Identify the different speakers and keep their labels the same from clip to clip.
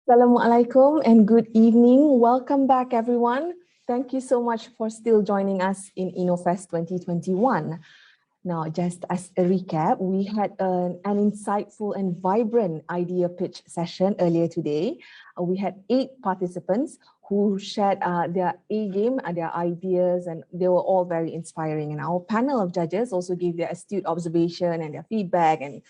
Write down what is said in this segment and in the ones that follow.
Speaker 1: Assalamualaikum and good evening. Welcome back, everyone. Thank you so much for still joining us in Innofest 2021. Now, just as a recap, we had an insightful and vibrant idea pitch session earlier today. We had 8 participants who shared their A-game, their ideas, and they were all very inspiring. And our panel of judges also gave their astute observation and their feedback, and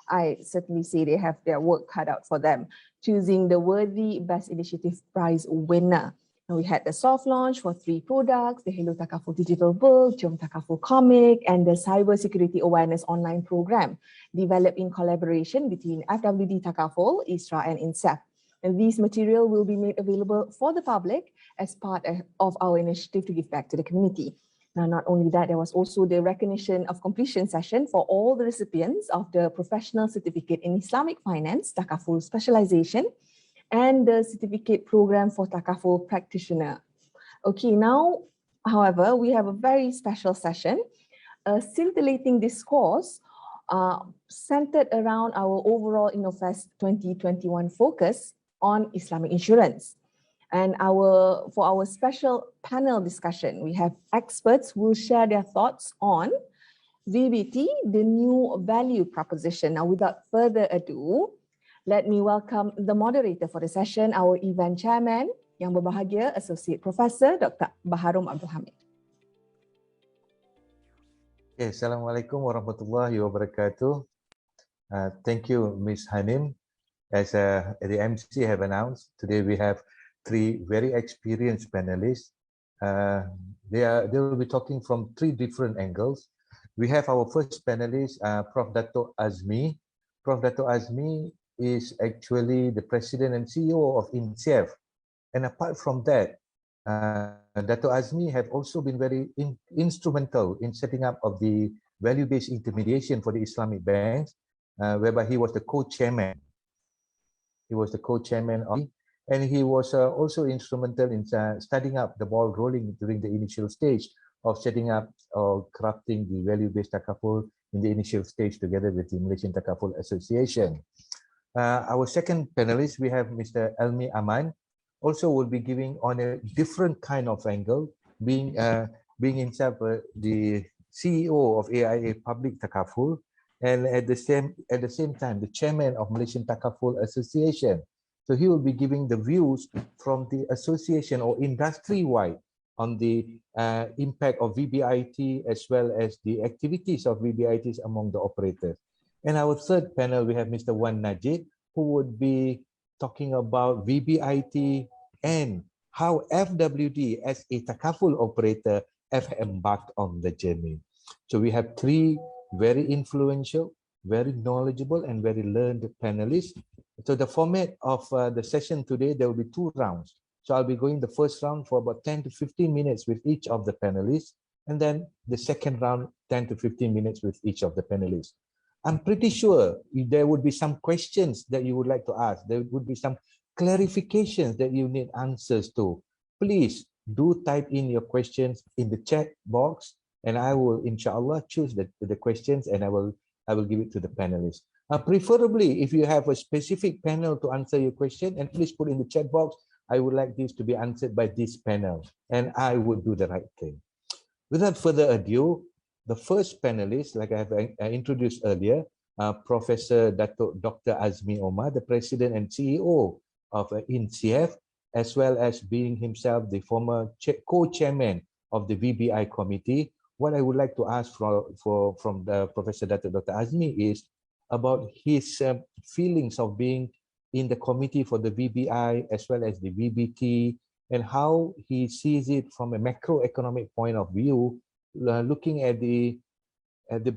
Speaker 1: I certainly say they have their work cut out for them, choosing the worthy Best Initiative Prize winner. And we had the soft launch for 3 products, the Hello Takaful Digital Book, Jom Takaful Comic, and the Cyber Security Awareness Online Program, developed in collaboration between FWD Takaful, ISRA, and INSEF. And these material will be made available for the public as part of our initiative to give back to the community. Now, not only that, there was also the recognition of completion session for all the recipients of the Professional Certificate in Islamic Finance, Takaful Specialization, and the Certificate Program for Takaful Practitioner. Okay, now, however, we have a very special session, a scintillating discourse centered around our overall Innofest 2021 focus on Islamic insurance. And for our special panel discussion, we have experts who will share their thoughts on VBiT, the new value proposition. Now, without further ado, let me welcome the moderator for the session, our event chairman, Yang Berbahagia Associate Professor Dr. Baharom Abdul Hamid.
Speaker 2: Okay, Assalamualaikum warahmatullahi wabarakatuh. Thank you, Ms. Hanim. As the MC have announced, today we have 3 very experienced panelists. They will be talking from 3 different angles. We have our first panelist, Prof. Dato' Azmi. Prof. Dato' Azmi is actually the President and CEO of INSEF. And apart from that, Dato' Azmi have also been very instrumental in setting up of the value-based intermediation for the Islamic banks, whereby he was the co-chairman. He was the co-chairman of, and he was also instrumental in starting up the ball rolling during the initial stage of setting up or crafting the value-based takaful in the initial stage together with the Malaysian Takaful Association. Our second panelist, we have Mr. Elmi Aman, also will be giving on a different kind of angle, being himself the CEO of AIA Public Takaful, and at the same time the chairman of Malaysian Takaful Association. So he will be giving the views from the association or industry-wide on the impact of VBiT as well as the activities of VBiTs among the operators. And our third panel, we have Mr. Wan Najib, who would be talking about VBiT and how FWD as a Takaful operator have embarked on the journey. So we have 3 very influential, very knowledgeable, and very learned panelists. So the format of the session today, there will be 2 rounds. So I'll be going the first round for about 10 to 15 minutes with each of the panelists, and then the second round, 10 to 15 minutes with each of the panelists. I'm pretty sure there would be some questions that you would like to ask. There would be some clarifications that you need answers to. Please do type in your questions in the chat box, and I will, inshallah, choose the questions and I will give it to the panelists. Preferably, if you have a specific panel to answer your question, and please put in the chat box, I would like this to be answered by this panel, and I would do the right thing. Without further ado, the first panelist, like I have introduced earlier, Professor Dr. Azmi Omar, the President and CEO of INSEF, as well as being himself the former co-chairman of the VBI committee. What I would like to ask from the Professor Dr. Azmi is about his feelings of being in the committee for the VBI as well as the VBT, and how he sees it from a macroeconomic point of view, looking at the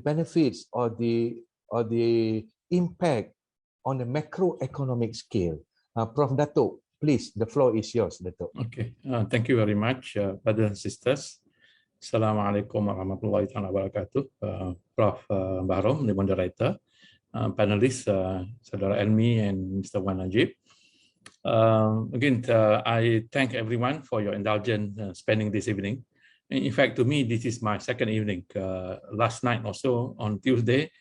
Speaker 2: benefits or the impact on a macroeconomic scale. Prof. Dato', please, the floor is yours, Dato'.
Speaker 3: Okay, thank you very much, brothers and sisters. Assalamualaikum warahmatullahi wabarakatuh. Prof. Baharom, the moderator, panelists, Saudara Elmi and Mr. Wan Najib. Again, I thank everyone for your indulgence spending this evening. In fact, to me, this is my second evening. Last night also, on Tuesday,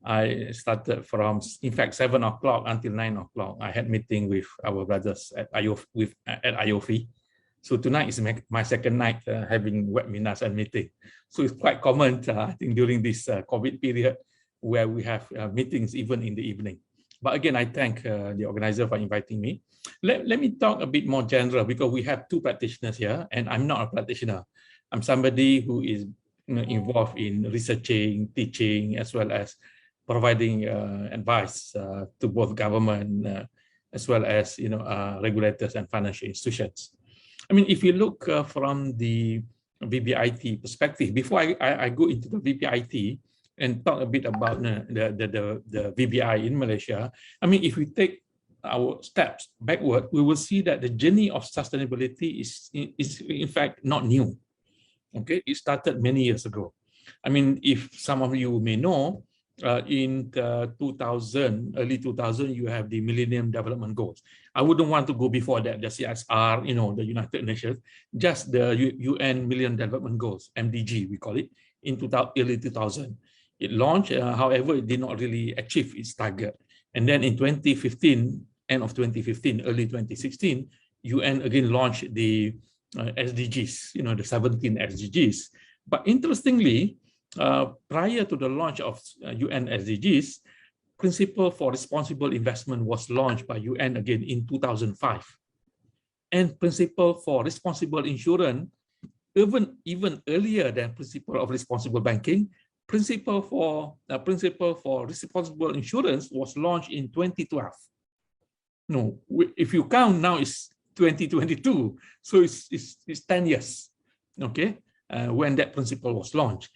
Speaker 3: I started from, in fact, 7 o'clock until 9 o'clock. I had meeting with our brothers at IOFI. So tonight is my second night having webinars and meeting. So it's quite common, I think, during this COVID period where we have meetings even in the evening. But again, I thank the organizer for inviting me. Let me talk a bit more general because we have two practitioners here and I'm not a practitioner. I'm somebody who is involved in researching, teaching, as well as providing advice to both government as well as regulators and financial institutions. I mean, if you look from the VBiT perspective, before I go into the VBiT and talk a bit about the VBI in Malaysia, I mean, if we take our steps backward, we will see that the journey of sustainability is in fact not new. Okay, it started many years ago. I mean, if some of you may know, in the early 2000, you have the Millennium Development Goals. I wouldn't want to go before that, the CSR, the United Nations, just the UN Millennium Development Goals, MDG, we call it, in early 2000. It launched, however, it did not really achieve its target. And then in 2015, end of 2015, early 2016, UN again launched the SDGs, the 17 SDGs. But interestingly, prior to the launch of UN SDGs, Principle for Responsible Investment was launched by UN again in 2005. And Principle for Responsible Insurance, even earlier than Principle of Responsible Banking, Principle for Responsible Insurance was launched in 2012. No, if you count now, it's 2022, so it's 10 years, okay, when that principle was launched.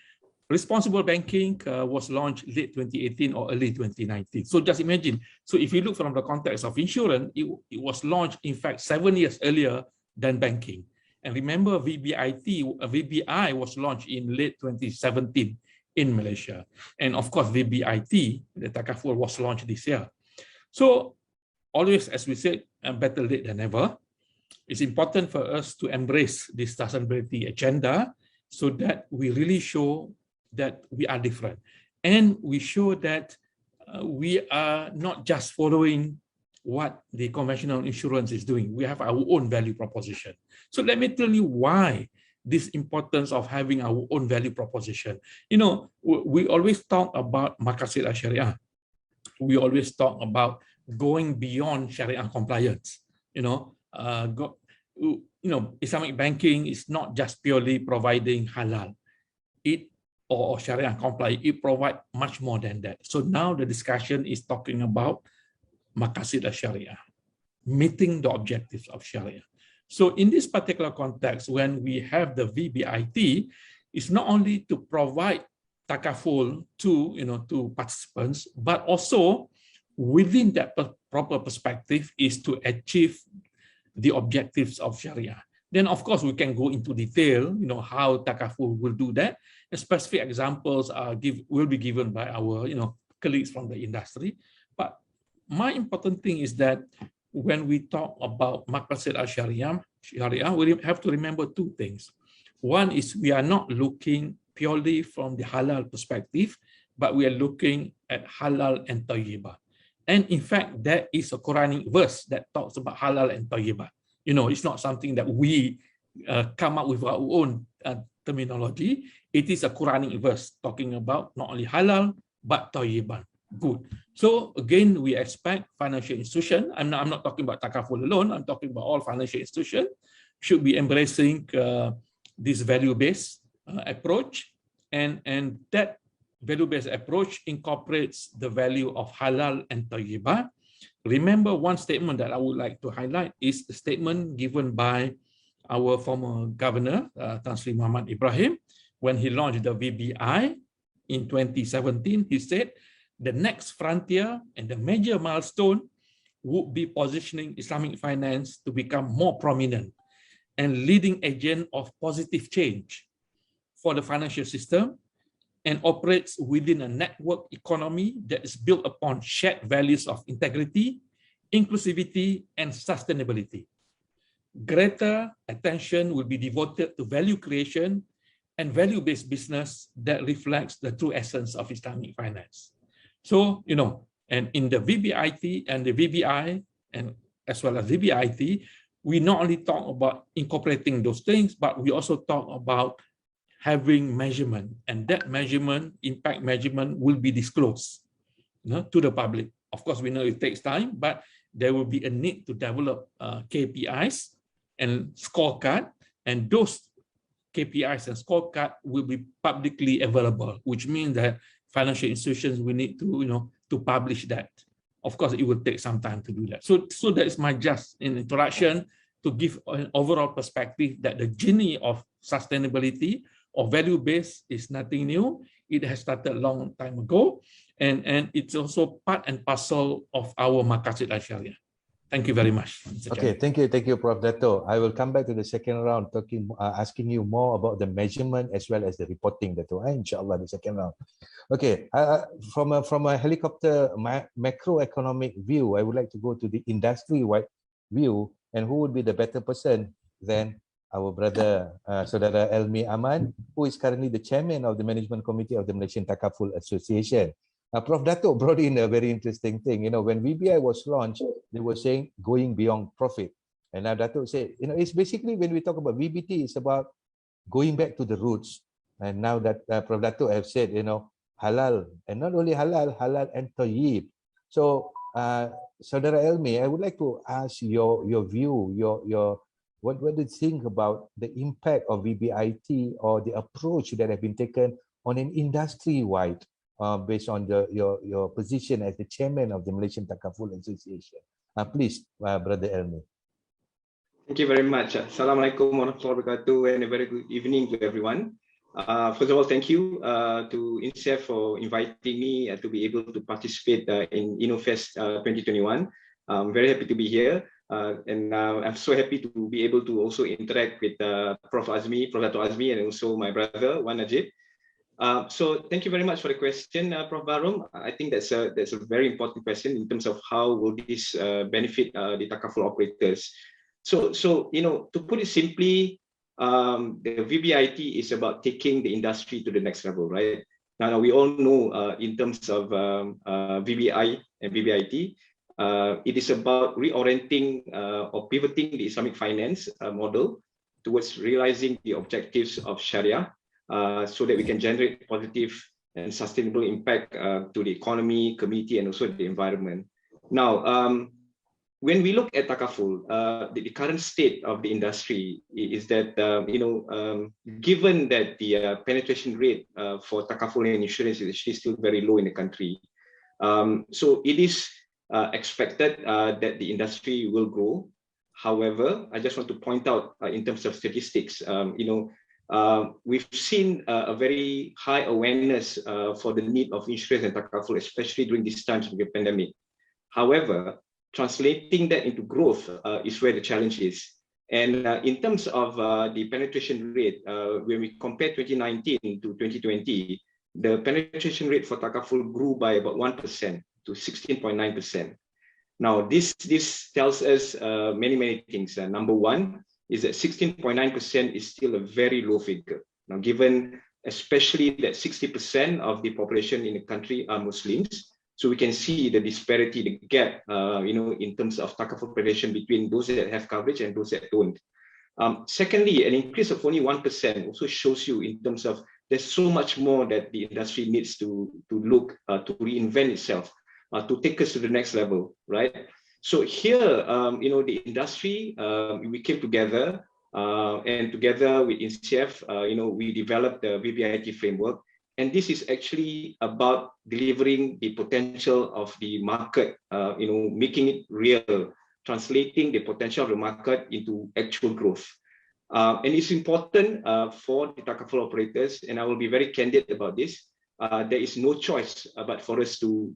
Speaker 3: Responsible banking was launched late 2018 or early 2019. So just imagine, so if you look from the context of insurance, it was launched, in fact, 7 years earlier than banking. And remember, VBI was launched in late 2017 in Malaysia. And of course, VBiT, the Takaful, was launched this year. So always, as we said, better late than never. It's important for us to embrace this sustainability agenda so that we really show that we are different. And we show that we are not just following what the conventional insurance is doing. We have our own value proposition. So let me tell you why this importance of having our own value proposition. We always talk about maqasid al-syariah. We always talk about going beyond Sharia compliance. Islamic banking is not just purely providing halal or Sharia compliance. It provides much more than that. So now the discussion is talking about maqasid al-syariah, meeting the objectives of Sharia. So in this particular context, when we have the VBiT, it's not only to provide takaful to participants, but also within that proper perspective is to achieve the objectives of Sharia. Then, of course, we can go into detail, how takaful will do that. And specific examples will be given by our, colleagues from the industry. But my important thing is that when we talk about maqasid al-syariah, we have to remember two things. One is we are not looking purely from the halal perspective, but we are looking at halal and tayyibah. And in fact, there is a Quranic verse that talks about halal and tayyibah. It's not something that we come up with our own terminology. It is a Quranic verse talking about not only halal, but tayyibah. Good. So again, we expect financial institutions, I'm not talking about takaful alone, I'm talking about all financial institutions, should be embracing this value-based approach. And that value-based approach incorporates the value of halal and tayyibah. Remember, one statement that I would like to highlight is a statement given by our former governor, Tan Sri Muhammad Ibrahim, when he launched the VBI in 2017. He said, the next frontier and the major milestone would be positioning Islamic finance to become more prominent and leading agent of positive change for the financial system and operates within a network economy that is built upon shared values of integrity, inclusivity, and sustainability. Greater attention will be devoted to value creation and value-based business that reflects the true essence of Islamic finance. So, and in the VBiT and the VBI, and as well as VBiT, we not only talk about incorporating those things, but we also talk about having measurement, and that measurement, impact measurement, will be disclosed to the public. Of course, we know it takes time, but there will be a need to develop KPIs and scorecard, and those KPIs and scorecard will be publicly available, which means that financial institutions will need to, to publish that. Of course, it will take some time to do that. So that is my just introduction to give an overall perspective that the journey of sustainability or value-based is nothing new. It has started a long time ago, and it's also part and parcel of our Maqasid Al-Syariah. Thank you very much.
Speaker 2: Okay, thank you, Prof. Dato. I will come back to the second round, asking you more about the measurement as well as the reporting, Dato. Inshallah, the second round. Okay, from a helicopter macroeconomic view, I would like to go to the industry-wide view, and who would be the better person than our brother Saudara Elmi Aman, who is currently the chairman of the management committee of the Malaysian Takaful Association. Prof. Dato brought in a very interesting thing. When VBI was launched, they were saying going beyond profit. And now Dato said, it's basically, when we talk about VBT, it's about going back to the roots. And now that Prof. Dato have said, halal, and not only halal, halal and tayyib. So, Saudara Elmi, I would like to ask your view, what do you think about the impact of VBIT or the approach that have been taken on an industry-wide based on your position as the chairman of the Malaysian Takaful Association. Please, Brother Elmi.
Speaker 4: Thank you very much. Assalamualaikum warahmatullahi wabarakatuh, and a very good evening to everyone. First of all, thank you to INSEF for inviting me to be able to participate in Innofest 2021. I'm very happy to be here, and I'm so happy to be able to also interact with Prof. Dato Azmi, and also my brother Wan Najib. So thank you very much for the question, Prof. Barum. I think that's a very important question in terms of how will this benefit the Takaful operators. So to put it simply, the VBIT is about taking the industry to the next level, right? Now we all know in terms of VBI and VBIT, it is about reorienting or pivoting the Islamic finance model towards realizing the objectives of Sharia, so that we can generate positive and sustainable impact to the economy, community, and also the environment. Now, when we look at Takaful, the current state of the industry is that, given that the penetration rate for Takaful and insurance is actually still very low in the country, so it is expected that the industry will grow. However, I just want to point out in terms of statistics, we've seen a very high awareness for the need of insurance and Takaful, especially during these times of the pandemic. However, translating that into growth is where the challenge is. And in terms of the penetration rate, when we compare 2019 to 2020, the penetration rate for Takaful grew by about 1% to 16.9%. Now, this tells us many things. Number one is that 16.9% is still a very low figure. Now, given especially that 60% of the population in the country are Muslims, so we can see the disparity, the gap, in terms of Takaful penetration between those that have coverage and those that don't. Secondly, an increase of only 1% also shows you in terms of there's so much more that the industry needs to look to reinvent itself, to take us to the next level, right? So here, the industry, we came together, and together with INSEF, we developed the VBIT framework. And this is actually about delivering the potential of the market, making it real, translating the potential of the market into actual growth. And it's important for the Takaful operators, and I will be very candid about this. There is no choice but for us to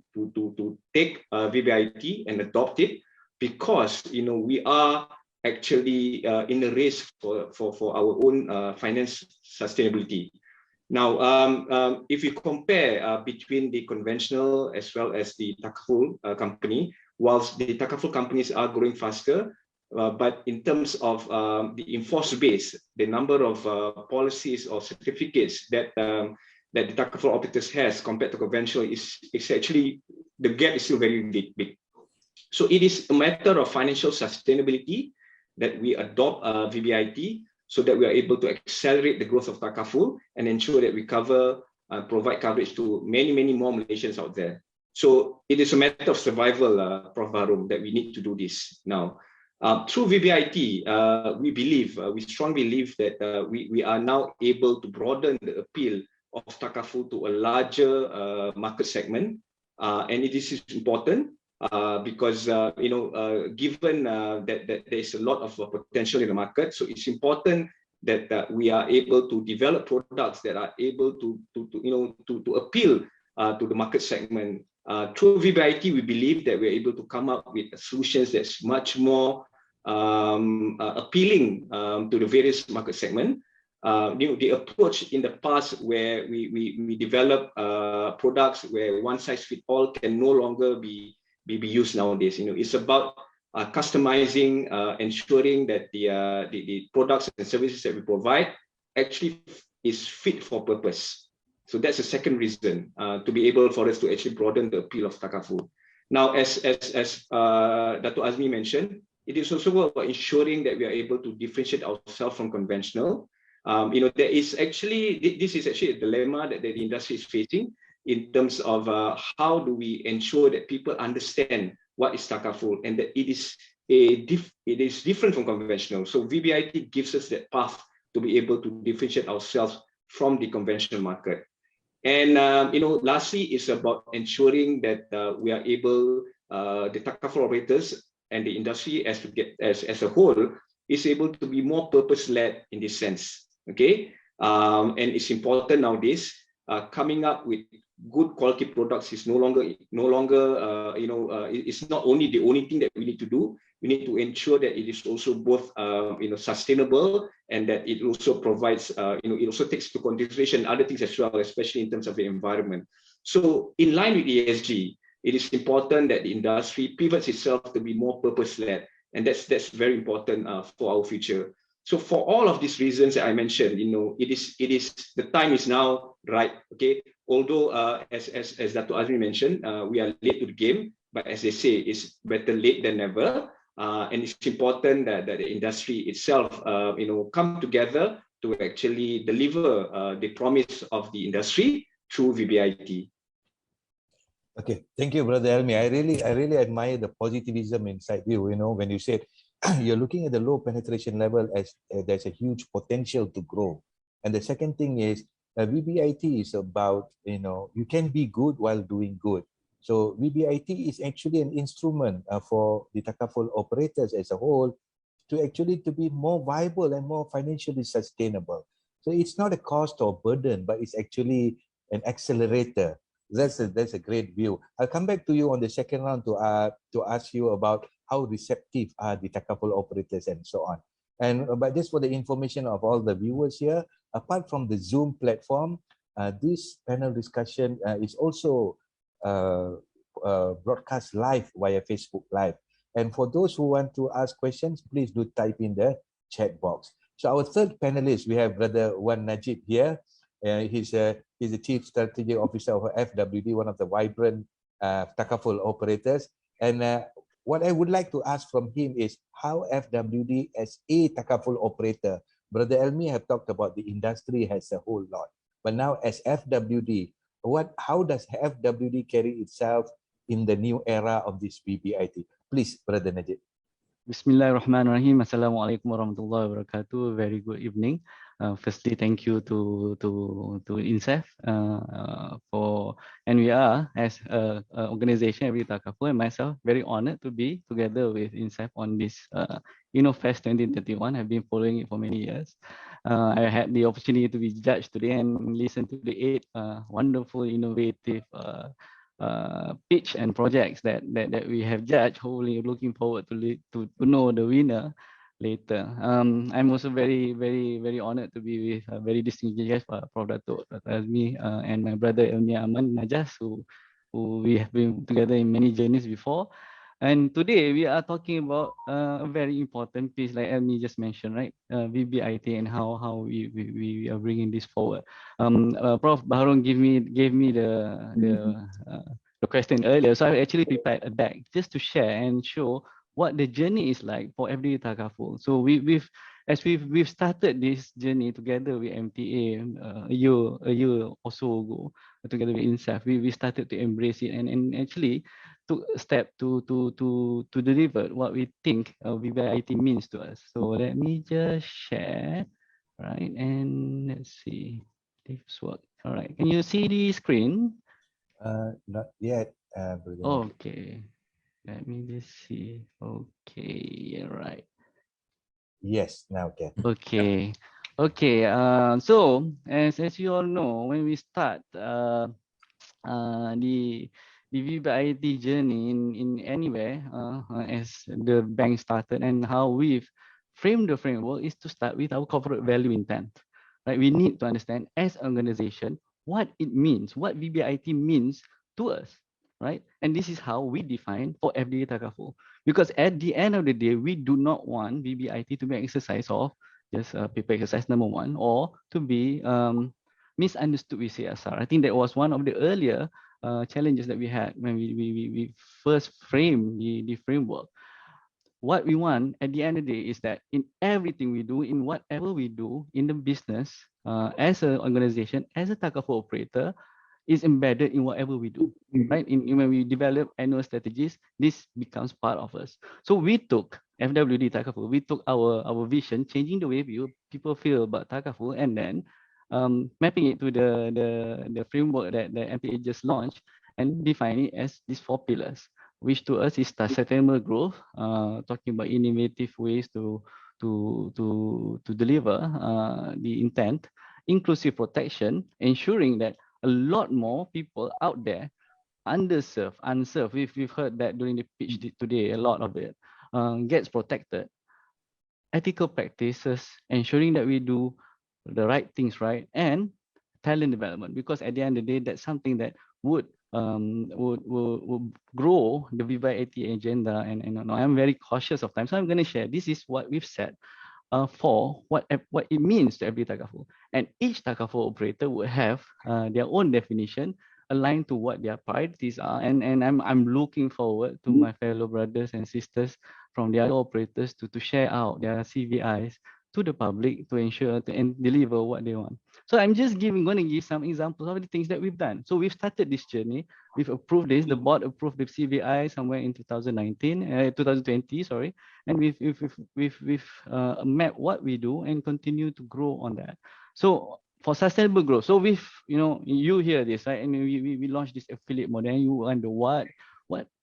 Speaker 4: take VBIT and adopt it, because we are actually in a race for our own finance sustainability. Now, if you compare between the conventional as well as the Takaful company, whilst the Takaful companies are growing faster, but in terms of the enforced base, the number of policies or certificates that that the takaful operators has compared to conventional is actually, the gap is still very big. So it is a matter of financial sustainability that we adopt VBiT so that we are able to accelerate the growth of takaful and ensure that we provide coverage to many more Malaysians out there. So it is a matter of survival, Prof. Baharom, that we need to do this now. Through VBiT, we strongly believe that we are now able to broaden the appeal of takaful to a larger market segment, and it is important because given that there is a lot of potential in the market, so it's important that we are able to develop products that are able to appeal to the market segment. Through VBiT, we believe that we're able to come up with solutions that's much more appealing to the various market segments. The approach in the past where we develop products where one size fits all can no longer be used nowadays. It's about customizing, ensuring that the products and services that we provide actually is fit for purpose. So that's the second reason to be able for us to actually broaden the appeal of takaful. Now, as Dato' Azmi mentioned, it is also about ensuring that we are able to differentiate ourselves from conventional. This is actually a dilemma that the industry is facing in terms of how do we ensure that people understand what is takaful and that it is different from conventional. So VBiT gives us that path to be able to differentiate ourselves from the conventional market. And lastly, is about ensuring that we are able, the takaful operators and the industry as a whole is able to be more purpose-led in this sense. Okay, and it's important nowadays. Coming up with good quality products is no longer it's not only the only thing that we need to do. We need to ensure that it is also both sustainable and that it also provides it also takes into consideration other things as well, especially in terms of the environment. So in line with ESG, it is important that the industry pivots itself to be more purpose-led, and that's very important for our future. So for all of these reasons that I mentioned, it is the time is now right. Okay, although as Dato' Azmi mentioned, we are late to the game, but as they say, it's better late than never. And it's important that the industry itself, come together to actually deliver the promise of the industry through VBiT.
Speaker 2: Okay, thank you, Brother Elmi. I really admire the positivism inside you. When you said you're looking at the low penetration level as there's a huge potential to grow. And the second thing is VBiT is about you can be good while doing good. So VBiT is actually an instrument for the takaful operators as a whole to be more viable and more financially sustainable. So it's not a cost or burden, but it's actually an accelerator. That's a great view. I'll come back to you on the second round to ask you about how receptive are the takaful operators and so on. But just for the information of all the viewers here, apart from the Zoom platform, this panel discussion is also broadcast live via Facebook Live. And for those who want to ask questions, please do type in the chat box. So our third panelist, we have Brother Wan Najib here. He's the Chief Strategy Officer of FWD, one of the vibrant takaful operators. And what I would like to ask from him is how FWD as a takaful operator, Brother Elmi have talked about the industry as a whole lot. But now as FWD, how does FWD carry itself in the new era of this VBiT? Please, Brother Najib.
Speaker 5: Bismillahirrahmanirrahim. Assalamualaikum warahmatullahi wabarakatuh. Very good evening. Firstly, thank you to INSEF and we are as an organization, every takaful, and myself very honored to be together with INSEF on this Innofest 2021. I've been following it for many years. I had the opportunity to be judged today and listen to the 8 wonderful, innovative pitch and projects that we have judged. Hopefully, looking forward to know the winner later. I'm also very honored to be with a very distinguished guest, Prof. Dato' Azmi and my brother Elmi Aman Najas, who we have been together in many journeys before. And today we are talking about a very important piece, like Elmi just mentioned, right? VBiT and how we are bringing this forward. Prof. Baharun gave me the question earlier, so I actually prepared a deck just to share and show what the journey is like for every Takaful. So we've started this journey together with MTA a year or so ago, together with INSAF. We started to embrace it and actually took a step to deliver what we think VBiT means to us. So let me just share, right? And let's see if this works. All right, can you see the screen?
Speaker 2: Not yet, Brother.
Speaker 5: Okay, let me just see. Okay, right.
Speaker 2: Yes, now can.
Speaker 5: Okay, okay. So as you all know, when we start the VBIT journey in anywhere as the bank started, and how we've framed the framework is to start with our corporate value intent. Right, we need to understand as an organization what it means, what VBIT means to us, right? And this is how we define for everyday Takaful. Because at the end of the day, we do not want VBIT to be an exercise of just paper exercise number one, or to be misunderstood with CSR. I think that was one of the earlier challenges that we had when we first framed the framework. What we want at the end of the day is that in everything we do, in whatever we do in the business, as an organization, as a Takaful operator, is embedded in whatever we do, right? When we develop annual strategies, this becomes part of us. So we took FWD Takaful, we took our vision, changing the way people feel about Takaful, and then mapping it to the framework that the MPA just launched, and define it as these 4 pillars, which to us is sustainable growth, talking about innovative ways to deliver the intent, inclusive protection, ensuring that a lot more people out there, underserved, unserved. We've heard that during the pitch today, a lot of it gets protected. Ethical practices, ensuring that we do the right things right, and talent development. Because at the end of the day, that's something that would grow the VBiT agenda. And I'm very cautious of time, so I'm going to share. This is what we've said for what it means to every Takaful. And each Takaful operator would have their own definition aligned to what their priorities are. And I'm looking forward to my fellow brothers and sisters from the other operators to share out their CVIs to the public to ensure and deliver what they want. So I'm just going to give some examples of the things that we've done. So we've started this journey. We've approved this. The board approved the CVI somewhere in 2020, sorry. And we've mapped what we do and continue to grow on that. So for sustainable growth, so you hear this, right? And we launched this affiliate model, and you wonder what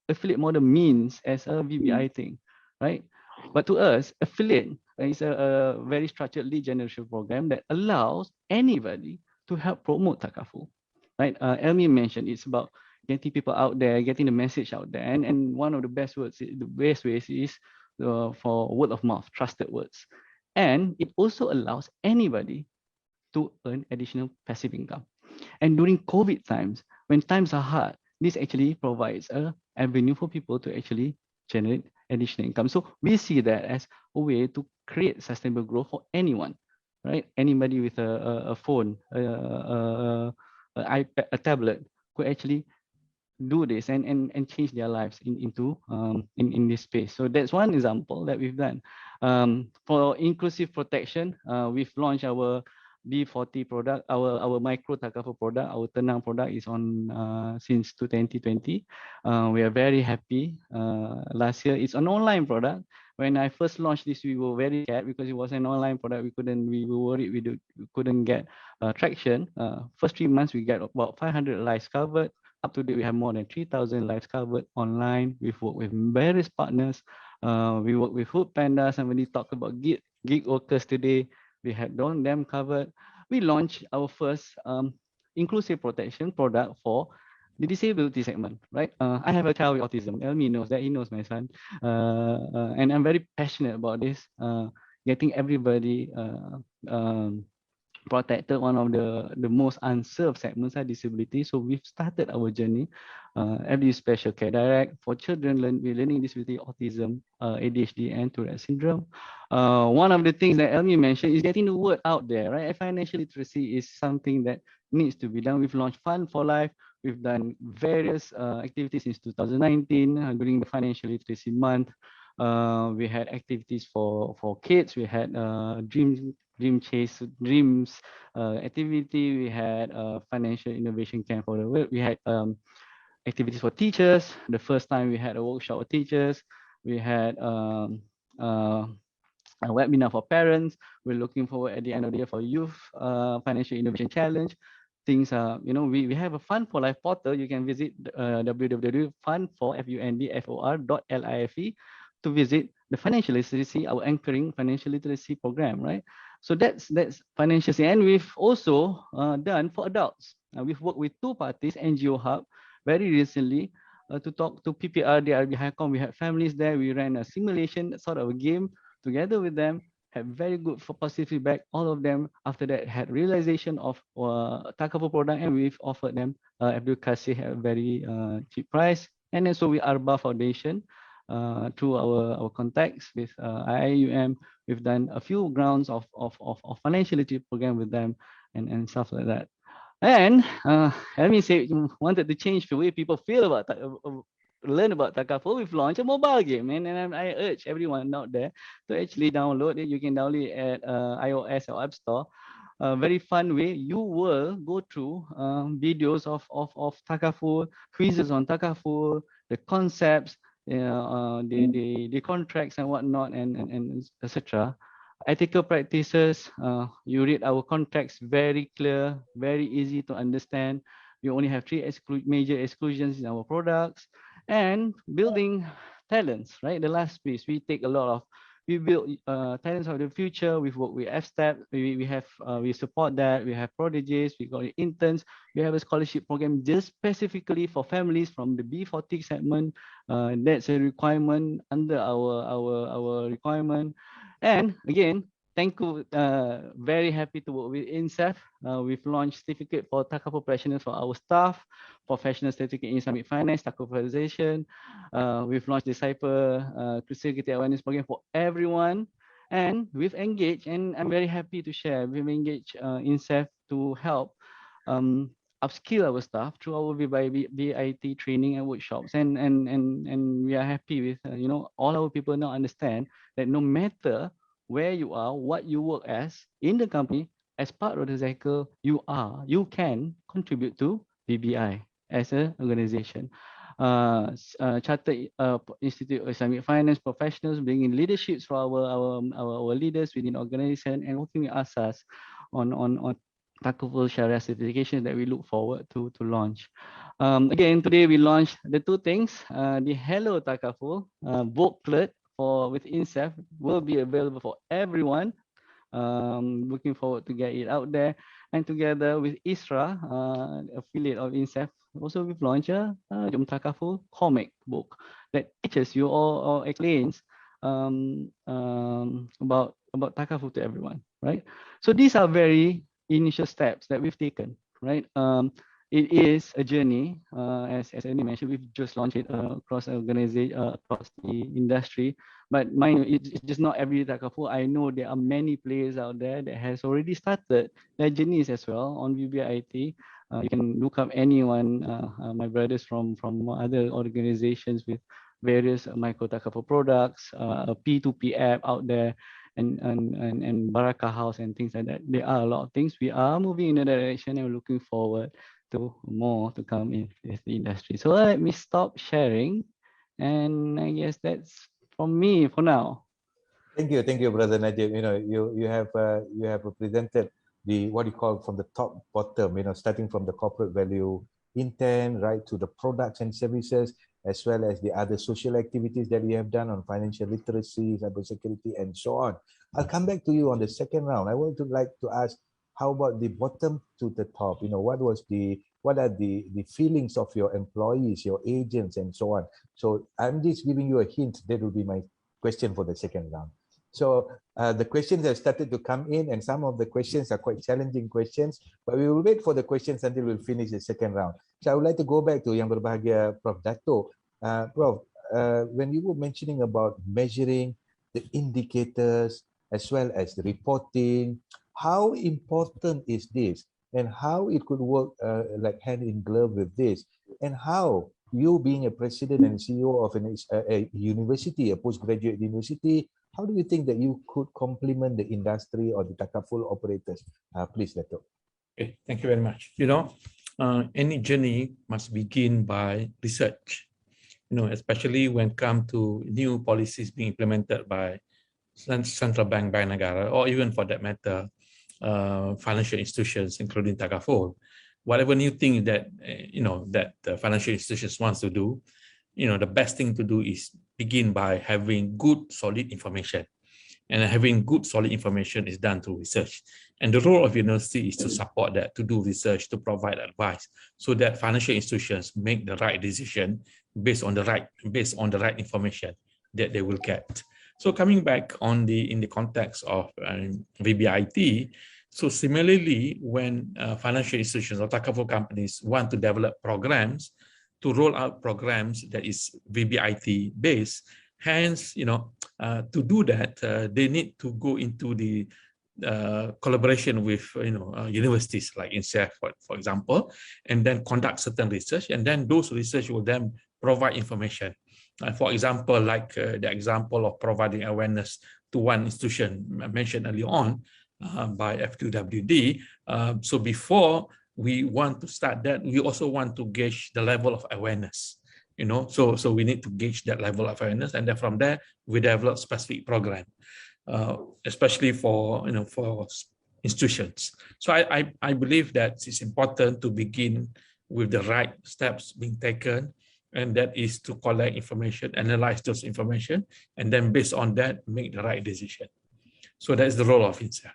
Speaker 5: affiliate model means as a VBI thing, right? But to us, affiliate is a very structured lead generation program that allows anybody to help promote Takaful, right? Elmi mentioned it's about getting people out there, getting the message out there, and one of the best ways is for word of mouth, trusted words, and it also allows anybody to earn additional passive income. And during COVID times, when times are hard, this actually provides a avenue for people to actually generate additional income. So we see that as a way to create sustainable growth for anyone, right? Anybody with a phone, iPad, a tablet could actually do this and change their lives in this space. So that's one example that we've done. For inclusive protection, we've launched our B40 product, our micro Takaful product, our Tenang product is on since 2020. We are very happy. Last year, it's an online product. When I first launched this, we were very scared because it was an online product. We were worried we couldn't get traction. First 3 months, we get about 500 lives covered. Up to date, we have more than 3,000 lives covered online. We've worked with various partners. We work with Food Panda. Somebody talked about gig workers today. We have them covered. We launched our first inclusive protection product for the disability segment, right? I have a child with autism. Elmi knows that. He knows my son. And I'm very passionate about this, getting everybody protected. One of the most unserved segments are disability. So we've started our journey. FDU Special Care Direct for children with learning disability, autism, ADHD, and Tourette syndrome. One of the things that Elmi mentioned is getting the word out there, right? Financial literacy is something that needs to be done. We've launched Fund for Life. We've done various activities since 2019 during the Financial Literacy Month. We had activities for kids. We had dream chase dreams activity. We had financial innovation camp for the world. We had activities for teachers. The first time we had a workshop with teachers. We had a webinar for parents. We're looking forward at the end of the year for youth financial innovation challenge. Things are, we have a Fund for Life portal. You can visit www.fundfor.life.e to visit the financial literacy, our anchoring financial literacy program, right? So that's financial literacy. And we've also done for adults. We've worked with two parties, NGO Hub, very recently to talk to PPR, DRB HICOM. We had families there. We ran a simulation, sort of a game together with them, had very good positive feedback. All of them after that had realization of Takaful product, and we've offered them Abdul Kasih at a very cheap price. And then so we Arba Foundation, through our contacts with IIUM, we've done a few rounds of financial literacy program with them and stuff like that. And let me say, wanted to change the way people feel about learn about Takaful. We've launched a mobile game, and I urge everyone out there to actually download it. You can download it at iOS or App Store. A very fun way. You will go through videos of Takaful, quizzes on Takaful, the concepts, the contracts and whatnot, and etc. Ethical practices. You read our contracts, very clear, very easy to understand. We only have 3 major exclusions in our products. And building talents, right? The last piece, we build talents of the future. We've worked with FSTEP. We support that. We have prodigies. We got interns. We have a scholarship program just specifically for families from the B40 segment. That's a requirement under our requirement. And again, thank you. Very happy to work with INSEF. We've launched certificate for Takaful practitioners for our staff, professional certificate in Islamic finance, Takafulization. We've launched Disciple security awareness program for everyone. And we've engaged, and I'm very happy to share, we've engaged INSEF to help upskill our staff through our VBiT training and workshops. And we are happy with, all our people now understand that no matter where you are, what you work as in the company, as part of the cycle, you can contribute to VBI as an organization. Chartered Institute of Islamic Finance professionals bringing leaderships for our leaders within the organization and working with ASAS on Takaful Sharia certification that we look forward to launch. Again, today we launched the two things. The Hello Takaful booklet with INSEF will be available for everyone. Looking forward to get it out there. And together with ISRA, affiliate of INSEF, also we've launched a Takaful comic book that teaches you or explains about Takaful to everyone, right? So these are very initial steps that we've taken, right? It is a journey, as Andy mentioned. We've just launched it across organization, across the industry. But it's just not every Takaful. I know there are many players out there that has already started their journeys as well on VBiT. You can look up anyone, my brothers from other organizations with various micro Takaful products, a P2P app out there, and Barakah House and things like that. There are a lot of things. We are moving in a direction and we're looking forward to more to come in with the industry. So let me stop sharing, and I guess that's from me for now.
Speaker 2: Thank you, Brother Najib. You have presented the what you call from the top bottom. Starting from the corporate value intent, right, to the products and services, as well as the other social activities that we have done on financial literacy, cybersecurity, and so on. I'll come back to you on the second round. I would like to ask, how about the bottom to the top? What are the feelings of your employees, your agents, and so on? So I'm just giving you a hint. That will be my question for the second round. So the questions have started to come in, and some of the questions are quite challenging questions, but we will wait for the questions until we'll finish the second round. So I would like to go back to Yang Berbahagia Prof. Dato. Prof, when you were mentioning about measuring the indicators as well as the reporting, how important is this, and how it could work like hand in glove with this, and how you being a president and CEO of a university, a postgraduate university, how do you think that you could complement the industry or the takaful operators? Please, Dato.
Speaker 3: Okay, thank you very much. You know, any journey must begin by research. You know, especially when it comes to new policies being implemented by central bank, Bank Negara, or even for that matter, financial institutions, including takaful. Whatever new thing that that the financial institutions wants to do, the best thing to do is begin by having good, solid information. And having good, solid information is done through research. And the role of university is to support that, to do research, to provide advice, so that financial institutions make the right decision based on the right information that they will get. So coming back in the context of VBiT, so similarly, when financial institutions or takaful companies want to develop programs, to roll out programs that is VBiT based, hence, to do that, they need to go into the collaboration with, universities like INSEF, for example, and then conduct certain research, and then those research will then provide information. For example, like the example of providing awareness to one institution mentioned earlier on by FQWD. So before we want to start that, we also want to gauge the level of awareness. So we need to gauge that level of awareness, and then from there we develop specific program, especially for institutions. So I believe that it's important to begin with the right steps being taken, and that is to collect information, analyze those information, and then based on that make the right decision. So that's the role of INSEF.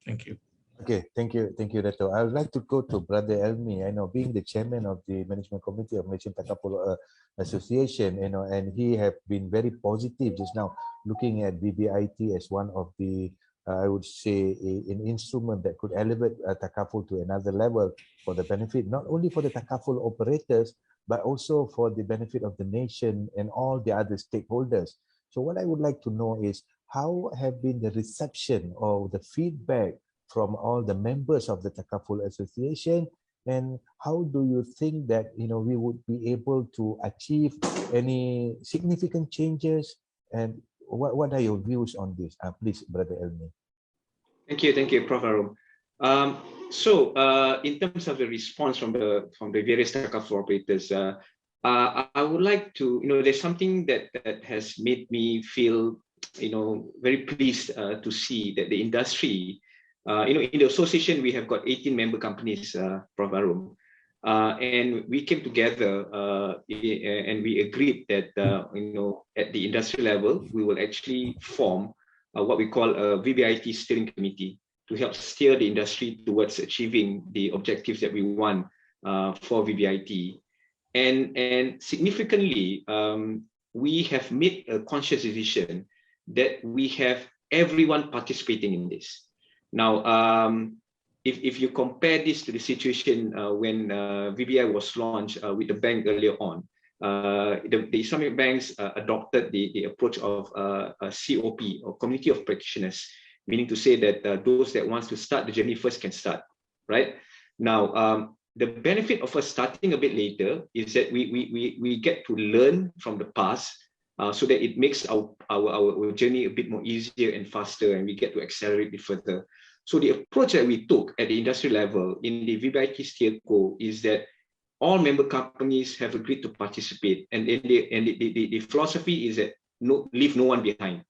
Speaker 3: Thank you.
Speaker 2: Okay, thank you, Dato. I would like to go to Brother Elmi. I know, being the chairman of the management committee of Malaysian Takaful Association, and he have been very positive just now, looking at VBiT as one of the, I would say, an instrument that could elevate takaful to another level for the benefit, not only for the takaful operators, but also for the benefit of the nation and all the other stakeholders. So what I would like to know is, how have been the reception or the feedback from all the members of the Takaful Association, and how do you think that we would be able to achieve any significant changes, and what are your views on this? Please, Brother Elmi.
Speaker 4: Thank you, Prof. Arum. So in terms of the response from the various Takaful operators, I would like to, there's something that has made me feel, very pleased to see that the industry, in the association, we have got 18 member companies, Prof. Arum, and we came together and we agreed that, at the industry level, we will actually form what we call a VBiT steering committee to help steer the industry towards achieving the objectives that we want for VBiT. And significantly, we have made a conscious decision that we have everyone participating in this. Now, if you compare this to the situation when VBI was launched with the bank earlier on, the Islamic banks adopted the approach of a COP, or Community of Practitioners, meaning to say that those that wants to start the journey first can start, right? Now, the benefit of us starting a bit later is that we get to learn from the past, so that it makes our journey a bit more easier and faster, and we get to accelerate it further. So the approach that we took at the industry level in the VBiT Steerco is that all member companies have agreed to participate, and the philosophy is that leave no one behind.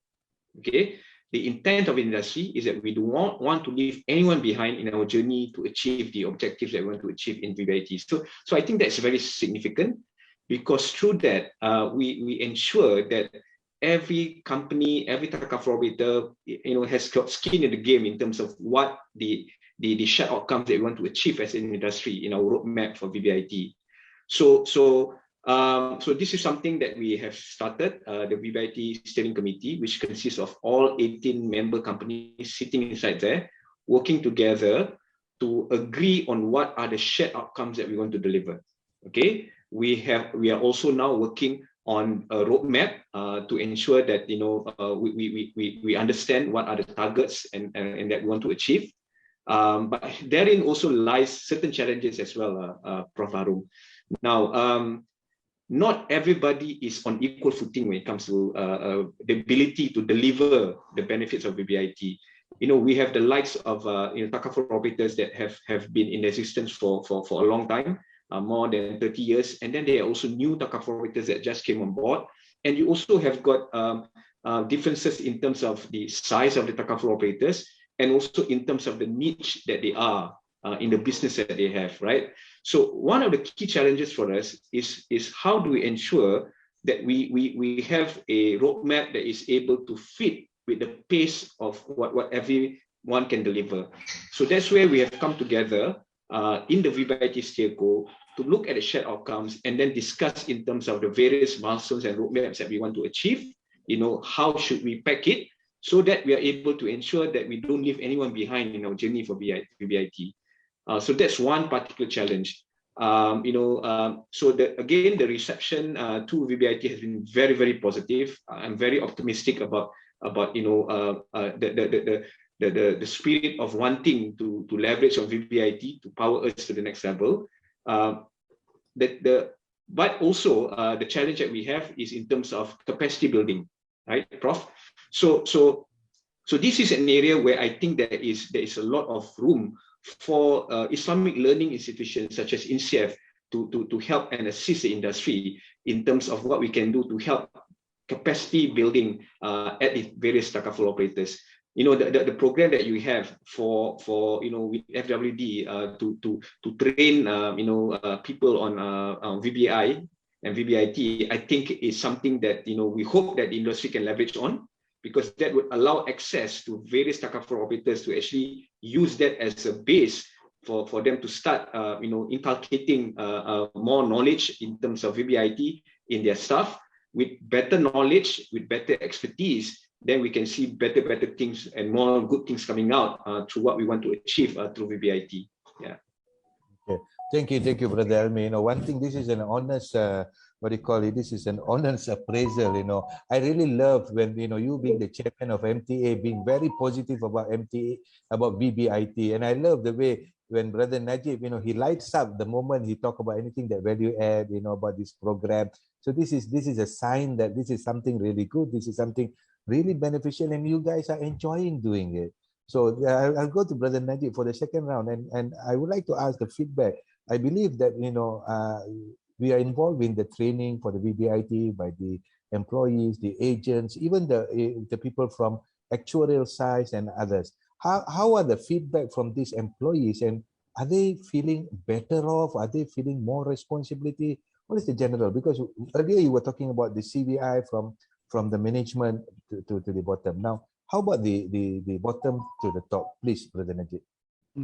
Speaker 4: Okay, the intent of the industry is that we do not want to leave anyone behind in our journey to achieve the objectives that we want to achieve in VBiT. So I think that's very significant, because through that we ensure that every company, every takaful operator, has got skin in the game in terms of what the shared outcomes that we want to achieve as an industry in our roadmap for VBiT. So So this is something that we have started, the VBiT steering committee, which consists of all 18 member companies sitting inside there, working together to agree on what are the shared outcomes that we want to deliver. Okay, we are also now working on a roadmap to ensure that we understand what are the targets and that we want to achieve. But therein also lies certain challenges as well, Prof. Harum. Now, not everybody is on equal footing when it comes to the ability to deliver the benefits of VBiT. We have the likes of takaful operators that have been in existence for a long time, more than 30 years, and then there are also new takaful operators that just came on board, and you also have got differences in terms of the size of the takaful operators, and also in terms of the niche that they are in the business that they have, right? So one of the key challenges for us is how do we ensure that we have a roadmap that is able to fit with the pace of what everyone can deliver. So that's where we have come together in the VBiT Steerco to look at the shared outcomes and then discuss in terms of the various milestones and roadmaps that we want to achieve. How should we pack it so that we are able to ensure that we don't leave anyone behind in our journey for VBiT. So that's one particular challenge. So again, the reception to VBiT has been very, very positive. I'm very optimistic about the spirit of wanting to leverage on VBiT to power us to the next level. But also the challenge that we have is in terms of capacity building, right, Prof? So this is an area where I think there is a lot of room for Islamic learning institutions such as INSEF to help and assist the industry in terms of what we can do to help capacity building at the various takaful operators. The program that you have for with FWD to train people on VBI and VBiT, I think is something that we hope that the industry can leverage on, because that would allow access to various takaful operators to actually use that as a base for them to start inculcating more knowledge in terms of VBiT in their staff. With better knowledge, with better expertise, then we can see better things and more good things coming out through what we want to achieve through VBiT. Yeah.
Speaker 2: Okay. Thank you, Brother Elmi. One thing, this is an honest, what do you call it? This is an honest appraisal. I really love when you being the chairman of MTA, being very positive about MTA, about VBiT, and I love the way when Brother Najib, he lights up the moment he talk about anything that value add, about this program. So this is a sign that this is something really good. This is something really beneficial, and you guys are enjoying doing it. So I'll go to Brother Najib for the second round, and I would like to ask the feedback. I believe that we are involved in the training for the VBiT by the employees, the agents, even the people from actuarial side and others. How are the feedback from these employees, and are they feeling better off? Are they feeling more responsibility? What is the general? Because earlier you were talking about the CVI from the management to the bottom. Now, how about the bottom to the top? Please, Brother Najib.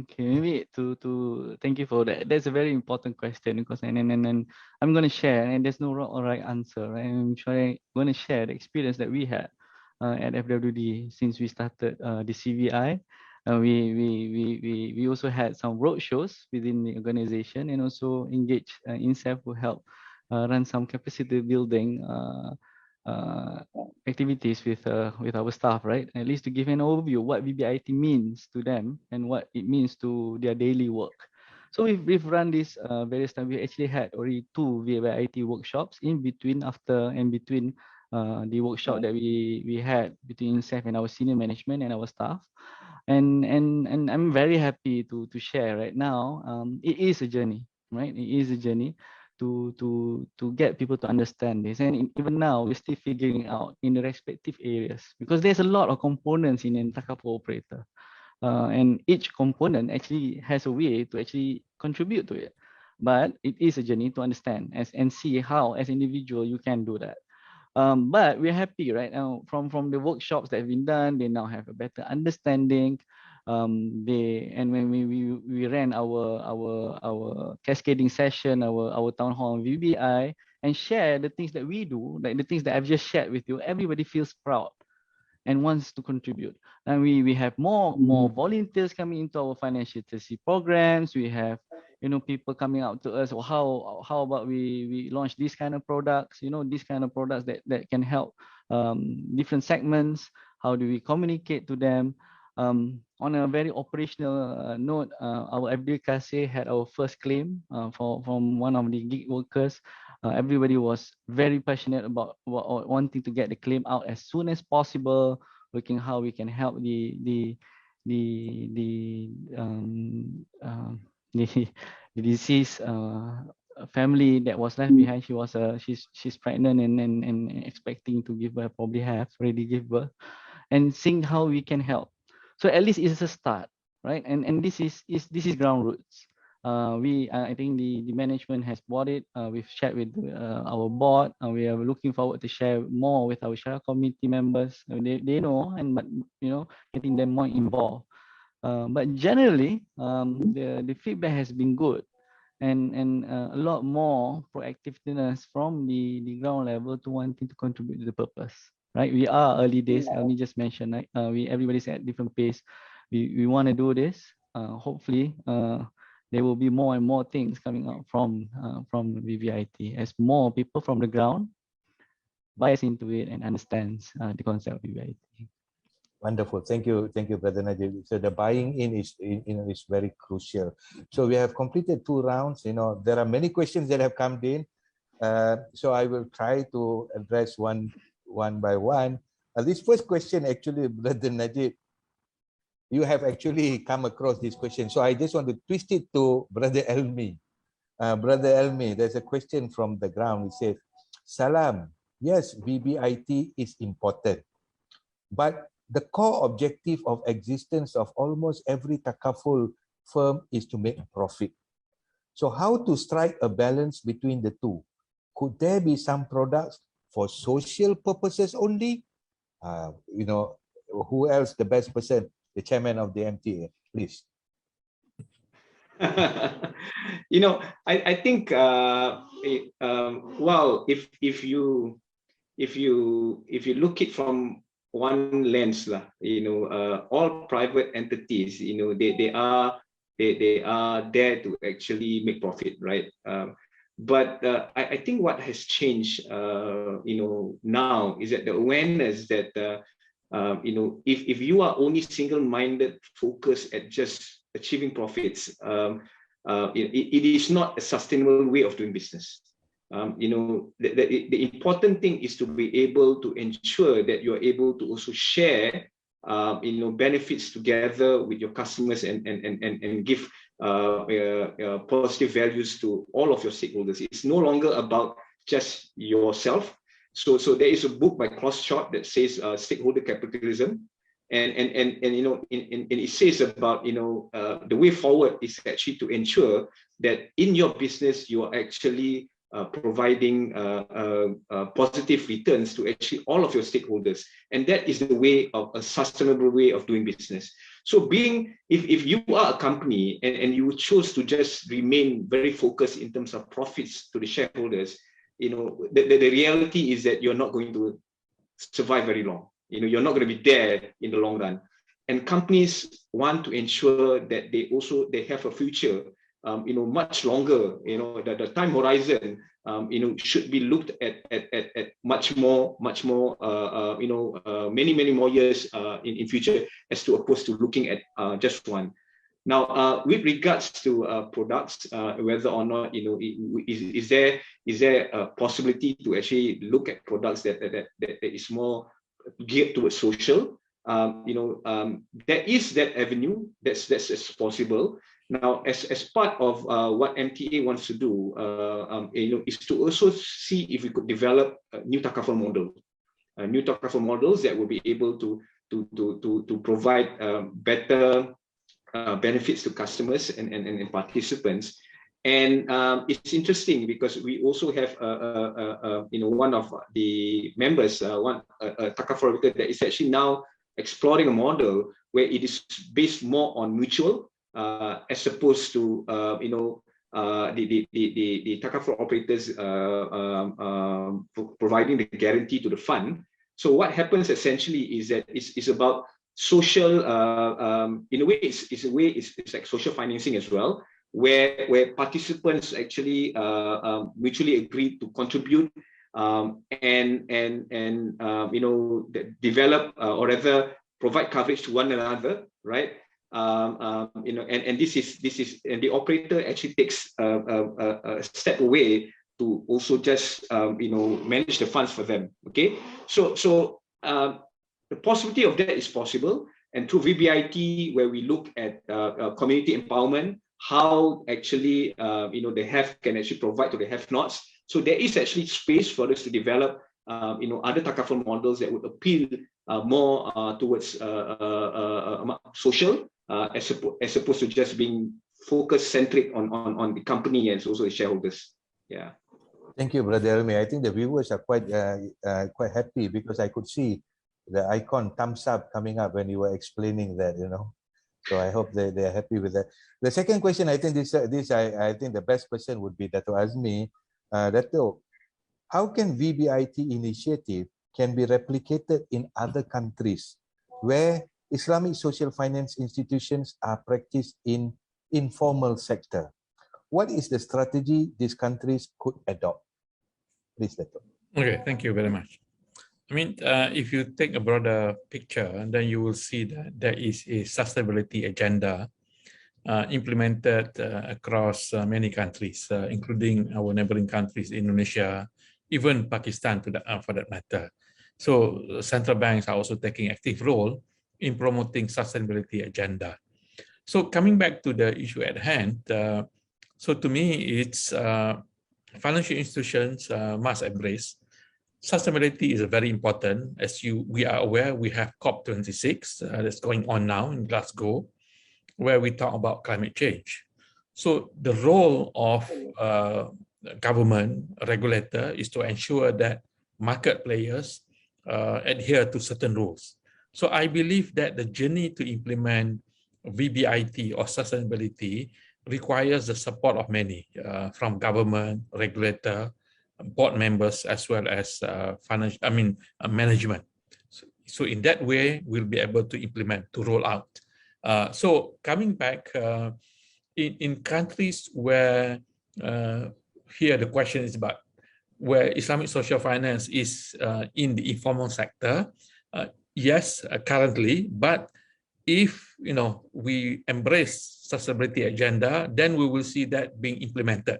Speaker 5: Okay, maybe to thank you for that. That's a very important question, because and I'm going to share, and there's no wrong or right answer, right? I'm going to share the experience that we had at FWD since we started the CVI. We also had some roadshows within the organization, and also engage INSEF to help run some capacity building activities with our staff, right? At least to give an overview what VBiT means to them and what it means to their daily work. So we've run this various times. We actually had already 2 VBiT workshops in between, after and between the workshop that we had between INSEF and our senior management and our staff. And I'm very happy to share right now. It is a journey, right? It is a journey to get people to understand this, and even now we're still figuring out in the respective areas, because there's a lot of components in an takaful operator, and each component actually has a way to actually contribute to it. But it is a journey to understand and see how as an individual you can do that. But we're happy right now from the workshops that have been done. They now have a better understanding. And when we ran our cascading session, our town hall on VBI, and share the things that we do, like the things that I've just shared with you, everybody feels proud and wants to contribute. And we have more volunteers coming into our financial literacy programs. We have, you know, people coming out to us, well, how about we launch this kind of products, you know, these kind of products that can help different segments. How do we communicate to them? On a very operational note, our FD Kasih had our first claim from one of the gig workers. Everybody was very passionate about wanting to get the claim out as soon as possible, looking how we can help the deceased family that was left behind. She was she's pregnant and expecting to give birth, probably have already give birth, and seeing how we can help. So at least it's a start, right? And this is ground roots. I think the management has bought it. We've shared with our board. We are looking forward to share more with our Shara committee members. They know, but you know, getting them more involved. But generally, the feedback has been good, and a lot more proactiveness from the ground level to wanting to contribute to the purpose. Right? We are early days. Let me just mention, right? Everybody's at different pace. We want to do this. Hopefully, there will be more and more things coming out from VBiT as more people from the ground buys into it and understands the concept of VBiT.
Speaker 2: Wonderful. Thank you, Brother Najib. So the buying in is very crucial. So we have completed 2 rounds. You know, there are many questions that have come in. So I will try to address one by one. This first question, actually, Brother Najib, you have actually come across this question. So I just want to twist it to Brother Elmi. Brother Elmi, there's a question from the ground. It says, Salam, yes, VBiT is important, but the core objective of existence of almost every takaful firm is to make profit. So how to strike a balance between the two? Could there be some products for social purposes only? You know, who else the best person? The chairman of the MTA, please.
Speaker 4: You know, I think well, if you look it from one lens, you know, all private entities, you know, they are there to actually make profit, right? But I think what has changed, you know, now is that the awareness that you know, if you are only single-minded, focused at just achieving profits, it is not a sustainable way of doing business. You know, the important thing is to be able to ensure that you're able to also share, you know, benefits together with your customers and give positive values to all of your stakeholders. It's no longer about just yourself. So there is a book by Klaus Schwab that says stakeholder capitalism, and you know, it says about, you know, the way forward is actually to ensure that in your business you are actually providing positive returns to actually all of your stakeholders, and that is the way of a sustainable way of doing business. So if you are a company and you choose to just remain very focused in terms of profits to the shareholders, you know, the reality is that you're not going to survive very long. You know, you're not going to be there in the long run. And companies want to ensure that they have a future, you know, much longer. You know, the time horizon, you know, should be looked at much more, you know, many more years in future, as to opposed to looking at just one. Now, with regards to products, whether or not, you know, is there a possibility to actually look at products that is more geared towards social? You know, there is that avenue that's possible. Now, as part of what MTA wants to do, you know, is to also see if we could develop a new takaful model, new takaful models that will be able to provide better benefits to customers and participants. And it's interesting because we also have you know, one of the members, a takaful that is actually now exploring a model where it is based more on mutual as opposed to you know, the takaful operators providing the guarantee to the fund. So what happens essentially is that it's about social, in a way, it's like social financing as well, where participants actually mutually agree to contribute and develop or rather provide coverage to one another, right? And this is and the operator actually takes a step away to also just manage the funds for them. Okay, so the possibility of that is possible, and through VBiT, where we look at community empowerment, how actually the have can actually provide to the have-nots. So there is actually space for us to develop other takaful models that would appeal more towards social as opposed to just being focused centric on the company and also the shareholders. Yeah.
Speaker 2: Thank you, Brother Elmi. I think the viewers are quite happy because I could see the icon thumbs up coming up when you were explaining that, So I hope they are happy with that. The second question, I think I think the best question would be Dato' Azmi. Dato', how can VBiT initiative can be replicated in other countries where Islamic social finance institutions are practiced in informal sector? What is the strategy these countries could adopt? Please, Dato'.
Speaker 3: Okay, thank you very much. I mean, if you take a broader picture, then you will see that there is a sustainability agenda implemented across many countries, including our neighboring countries, Indonesia, even Pakistan for that matter. So central banks are also taking active role in promoting sustainability agenda. So coming back to the issue at hand, so to me, it's financial institutions must embrace sustainability is very important. As we are aware, we have COP26 that's going on now in Glasgow, where we talk about climate change. So the role of government regulator is to ensure that market players adhere to certain rules. So I believe that the journey to implement VBiT or sustainability requires the support of many, from government, regulator, board members, as well as management. So in that way, we'll be able to implement, to roll out. So coming back, in countries where, here the question is about where Islamic social finance is in the informal sector, yes, currently, but if we embrace sustainability agenda, then we will see that being implemented.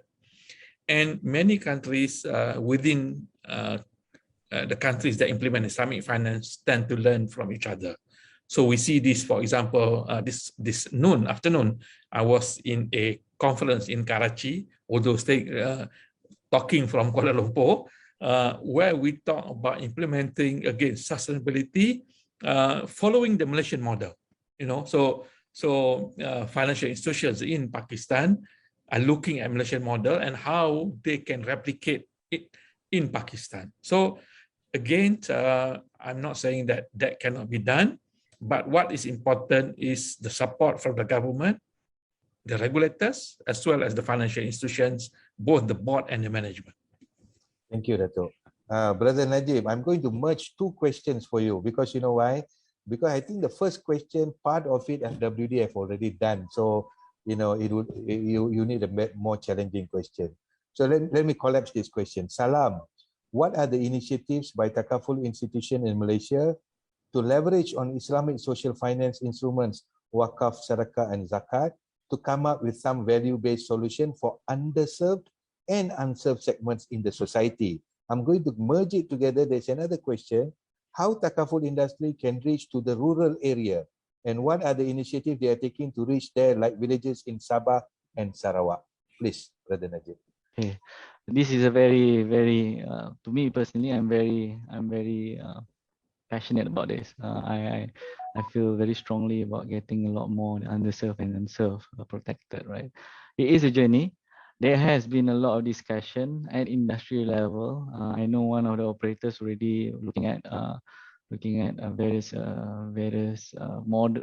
Speaker 3: And many countries within the countries that implement Islamic finance tend to learn from each other. So we see this, for example, this afternoon, I was in a conference in Karachi, although talking from Kuala Lumpur, where we talk about implementing, again, sustainability following the Malaysian model. So financial institutions in Pakistan are looking at Malaysian model and how they can replicate it in Pakistan. So again, I'm not saying that cannot be done, but what is important is the support from the government, the regulators, as well as the financial institutions, both the board and the management.
Speaker 2: Thank you, Dato'. Brother Najib, I'm going to merge two questions for you because you know why? Because I think the first question, part of it FWD have already done. So, you need a more challenging question. So let me collapse this question. Salam, what are the initiatives by takaful institution in Malaysia to leverage on Islamic social finance instruments, wakaf, sadaqah, and zakat to come up with some value-based solution for underserved and unserved segments in the society? I'm going to merge it together. There's another question. How takaful industry can reach to the rural area, and what are the initiatives they are taking to reach there, like villages in Sabah and Sarawak? Please, Brother Najib.
Speaker 5: Okay, this is a very, very, to me personally, I'm very passionate about this. I feel very strongly about getting a lot more underserved and unserved protected, right? It is a journey. There has been a lot of discussion at industry level. I know one of the operators already looking at various what do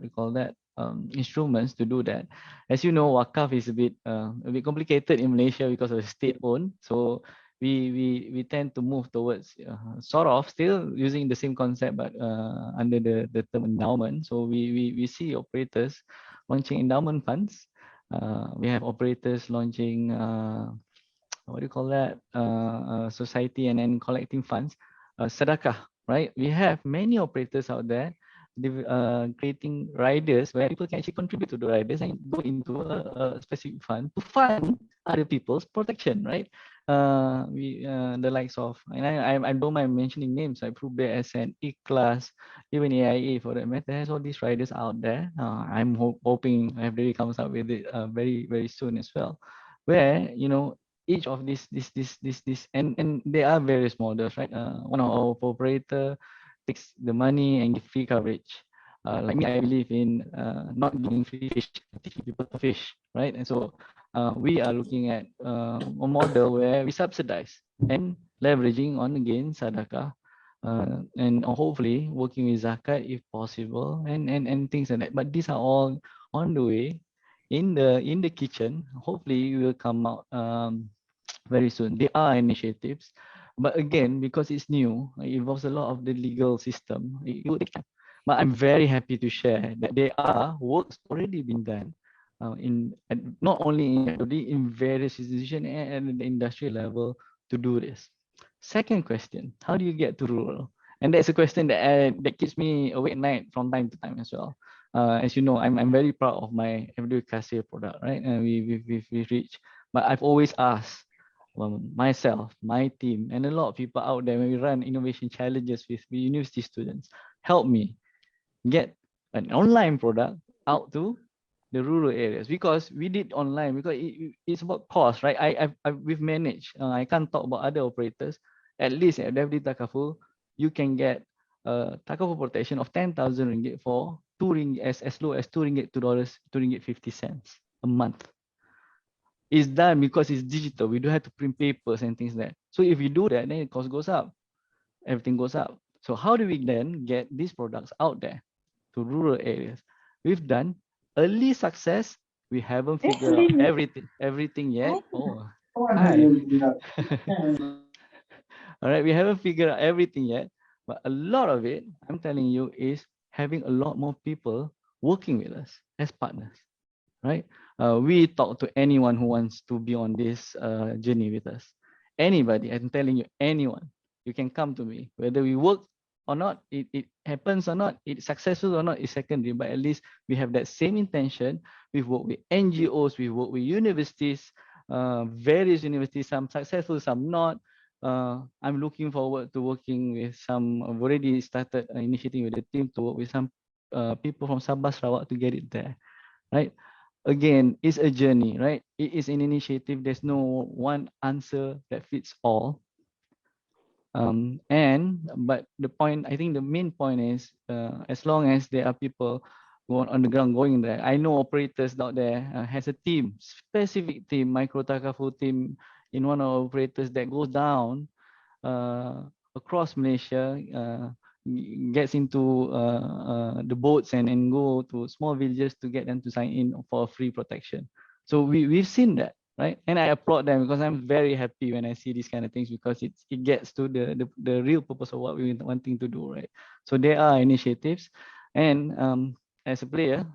Speaker 5: you call that, instruments to do that. As you know, Wakaf is a bit complicated in Malaysia because of state-owned. So we tend to move towards sort of still using the same concept, but under the term endowment. So we see operators launching endowment funds. We have operators launching what do you call that? Society and then collecting funds, sedekah, right? We have many operators out there creating riders where people can actually contribute to the riders and go into a specific fund to fund other people's protection, right? The likes of, and I don't mind mentioning names. I proved there as an E-Class, even AIA for that matter, has all these riders out there. I'm hoping FDD comes up with it very soon as well, where each of these and there are various models, right? One of our operator takes the money and give free coverage. Like me, I believe in not giving free fish, teaching people to fish, right? And so we are looking at a model where we subsidize and leveraging on again sadaqah, and hopefully working with zakat if possible, and things like that. But these are all on the way in the kitchen. Hopefully we will come out very soon. There are initiatives, but again, because it's new, it involves a lot of the legal system. It would take time. But I'm very happy to share that there are works already been done not only in various institutions and the industrial level to do this. Second question: how do you get to rural? And that's a question that keeps me awake at night from time to time as well. As you know, I'm very proud of my everyday Cassia product, right? And we've reached. But I've always asked myself, my team, and a lot of people out there when we run innovation challenges with university students, help me get an online product out to the rural areas, because we did online because it's about cost, right? We've managed. I can't talk about other operators. At least at FD Takaful, you can get Takaful protection of 10,000 ringgit for ringgit as low as $2, $2.50 a month. It's done because it's digital. We don't have to print papers and things like that. So if you do that, then the cost goes up. Everything goes up. So how do we then get these products out there to rural areas? We've done early success. We haven't figured out everything yet. Oh, hi. All right, we haven't figured out everything yet, but a lot of it, I'm telling you, is having a lot more people working with us as partners, right? We talk to anyone who wants to be on this journey with us. Anybody, I'm telling you, anyone, you can come to me. Whether we work or not, it happens or not, it's successful or not, is secondary, but at least we have that same intention. We've worked with NGOs, we work with universities, various universities, some successful, some not. I'm looking forward to working with some. I've already started initiating with the team to work with some people from Sabah, Sarawak to get it there, right? Again, it's a journey, right? It is an initiative. There's no one answer that fits all. But the point, I think the main point is, as long as there are people going on the ground going there, I know operators out there has a team, specific team, micro Takaful team in one of our operators that goes down across Malaysia, gets into the boats and go to small villages to get them to sign in for free protection. So we've seen that, right? And I applaud them because I'm very happy when I see these kind of things, because it gets to the real purpose of what we're wanting to do, right? So there are initiatives, and as a player,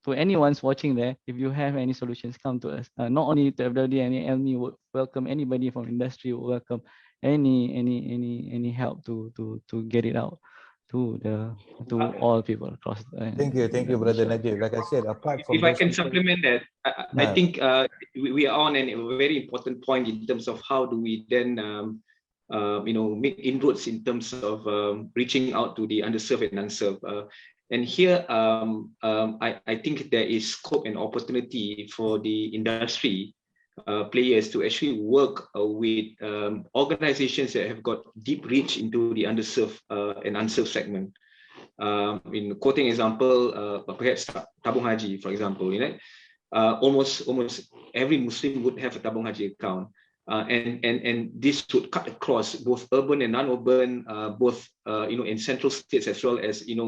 Speaker 5: to anyone's watching there, if you have any solutions, come to us. Not only to FWD, any LMI would welcome, anybody from industry would welcome any help to get it out to all people across.
Speaker 2: Thank you, Brother Najib. Like I said, apart from
Speaker 4: if I can supplement that, I think we are on a very important point in terms of how do we then make inroads in terms of reaching out to the underserved and unserved. And here, I think there is scope and opportunity for the industry players to actually work with organizations that have got deep reach into the underserved and unserved segment. In quoting example, perhaps Tabung Haji, for example, almost every Muslim would have a Tabung Haji account. and this would cut across both urban and non-urban, both in central states as well as in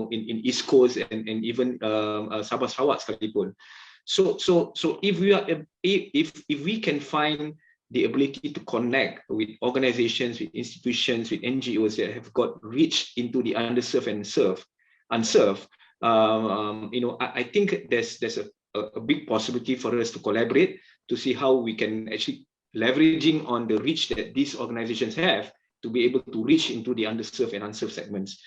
Speaker 4: East Coast and even Sabah Sarawak sekalipun. So if we can find the ability to connect with organizations, with institutions, with NGOs that have got reach into the underserved and unserved, I think there's a big possibility for us to collaborate to see how we can actually leveraging on the reach that these organizations have to be able to reach into the underserved and unserved segments.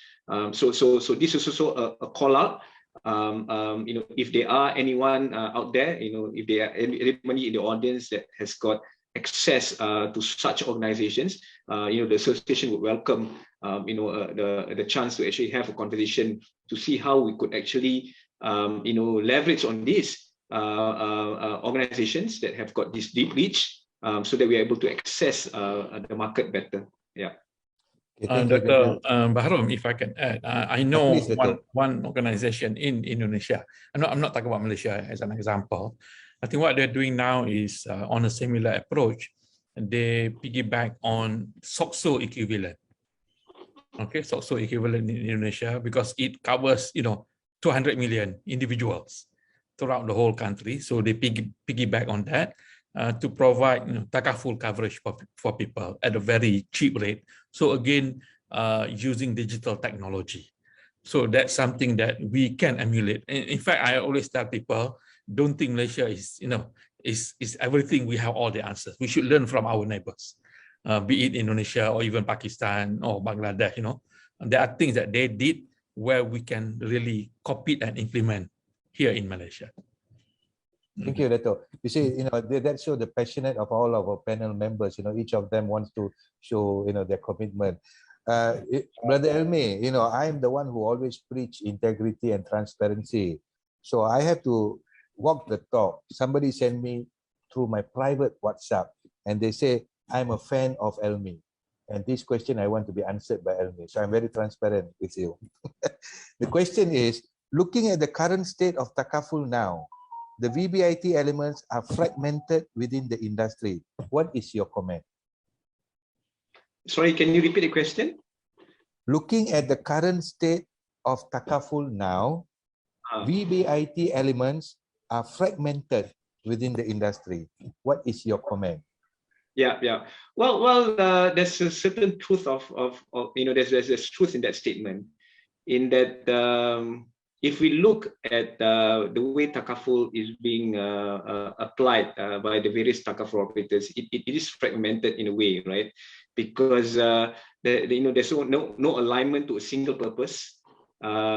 Speaker 4: So this is also a call out. If there are anyone out there, if there are anybody in the audience that has got access to such organizations, the association would welcome the chance to actually have a conversation to see how we could actually leverage on these organizations that have got this deep reach, so that we are able to access the market better. Yeah.
Speaker 3: Dr. Bahrom, if I can add, I know
Speaker 2: Please,
Speaker 3: one organization in Indonesia. I'm not talking about Malaysia as an example. I think what they're doing now is on a similar approach. They piggyback on SOCSO equivalent. Okay, SOCSO equivalent in Indonesia, because it covers 200 million individuals throughout the whole country. So they piggyback on that to provide takaful coverage for people at a very cheap rate. So again, using digital technology. So that's something that we can emulate. In fact, I always tell people, don't think Malaysia is everything. We have all the answers. We should learn from our neighbors, be it Indonesia or even Pakistan or Bangladesh. There are things that they did where we can really copy and implement here in Malaysia.
Speaker 2: Thank you, Dato. You see, that shows the passionate of all of our panel members. Each of them wants to show, their commitment. Brother Elmi, I'm the one who always preach integrity and transparency. So I have to walk the talk. Somebody sent me through my private WhatsApp, and they say, I'm a fan of Elmi. And this question I want to be answered by Elmi. So I'm very transparent with you. The question is, looking at the current state of takaful now, the VBiT elements are fragmented within the industry. What is your comment?
Speaker 4: Sorry, can you repeat the question?
Speaker 2: Looking at the current state of takaful now, VBiT elements are fragmented within the industry. What is your comment?
Speaker 4: Yeah. Well, there's a certain truth there's truth in that statement. In that, if we look at the way takaful is being applied by the various takaful operators, it is fragmented in a way, right? Because there's no alignment to a single purpose.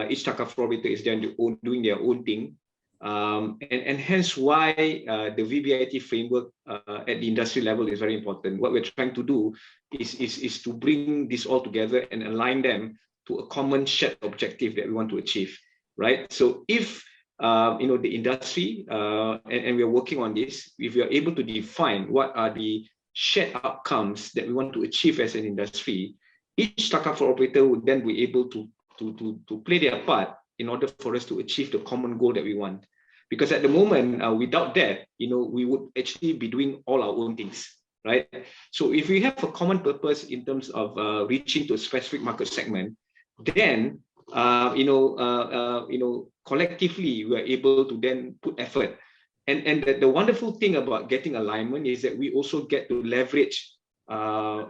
Speaker 4: Each takaful operator is doing their own thing. And hence why the VBiT framework at the industry level is very important. What we're trying to do is to bring this all together and align them to a common shared objective that we want to achieve, right? So if the industry and we're working on this, if we are able to define what are the shared outcomes that we want to achieve as an industry, each takaful operator would then be able to play their part in order for us to achieve the common goal that we want. Because at the moment, without that, we would actually be doing all our own things, right? So if we have a common purpose in terms of reaching to a specific market segment, then collectively we are able to then put effort. And the wonderful thing about getting alignment is that we also get to leverage, on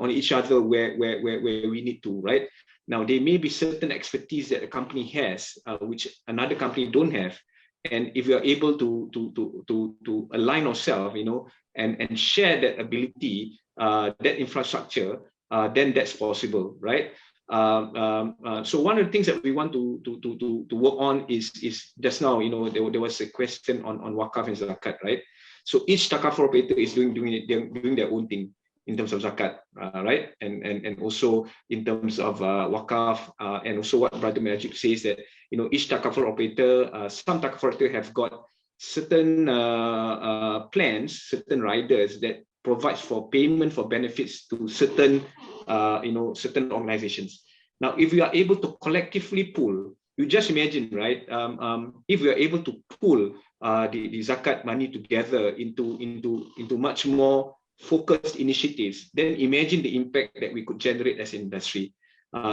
Speaker 4: each other where we need to, right? Now, there may be certain expertise that a company has, which another company don't have. And if we are able to align ourselves, and share that ability, that infrastructure, then that's possible, right? So one of the things that we want to work on is just now, there was a question on wakaf and zakat, right? So each takaful operator is doing their own thing in terms of zakat, right? And also in terms of wakaf, and also what Brother Majid says that each takaful operator, some takaful operator have got certain plans, certain riders that provides for payment for benefits to certain certain organizations. Now, if we are able to collectively pool, you just imagine, right? If we are able to pool the zakat money together into much more focused initiatives, then imagine the impact that we could generate as an industry.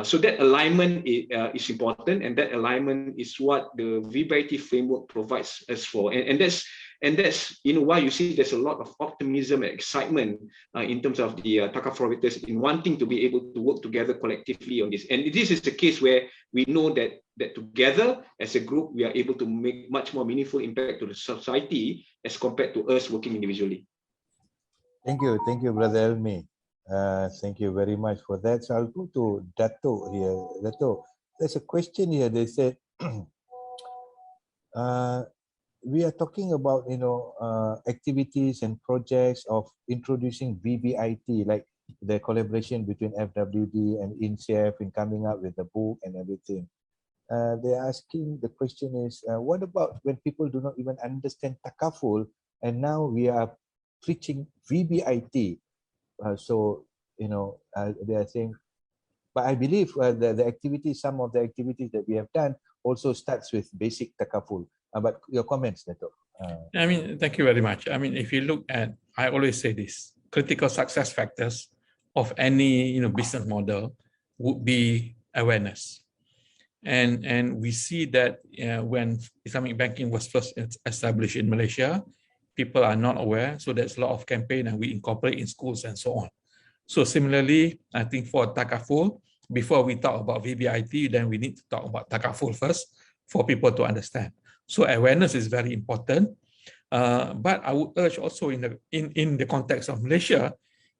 Speaker 4: So that alignment is important, and that alignment is what the VBiT framework provides us for. And that's why you see there's a lot of optimism and excitement in terms of the takaful in wanting to be able to work together collectively on this. And this is the case where we know that together as a group we are able to make much more meaningful impact to the society as compared to us working individually.
Speaker 2: Thank you, Brother Elmi. Thank you very much for that. So I'll go to Dato here. Dato, there's a question here. They said, we are talking about, activities and projects of introducing VBiT, like the collaboration between FWD and INSEF in coming up with the book and everything. They're asking, the question is, what about when people do not even understand takaful, and now we are preaching VBiT? So, they are saying, but I believe the activities, some of the activities that we have done also starts with basic takaful. But your comments, Dato.
Speaker 3: I mean, thank you very much. I mean, if you look at, I always say this, critical success factors of any business model would be awareness. And we see that when Islamic banking was first established in Malaysia, people are not aware. So there's a lot of campaign, and we incorporate in schools and so on. So similarly, I think for takaful, before we talk about VBiT, then we need to talk about takaful first for people to understand. So awareness is very important. But I would urge also in the context of Malaysia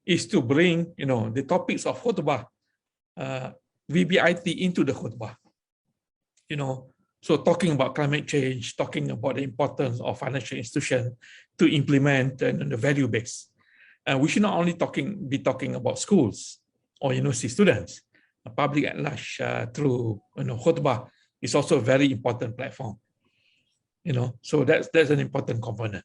Speaker 3: is to bring the topics of khutbah, VBiT into the khutbah. So talking about climate change, talking about the importance of financial institutions to implement the value base. We should not only be talking about schools or university students. Public at large through khutbah is also a very important platform. So that's an important component.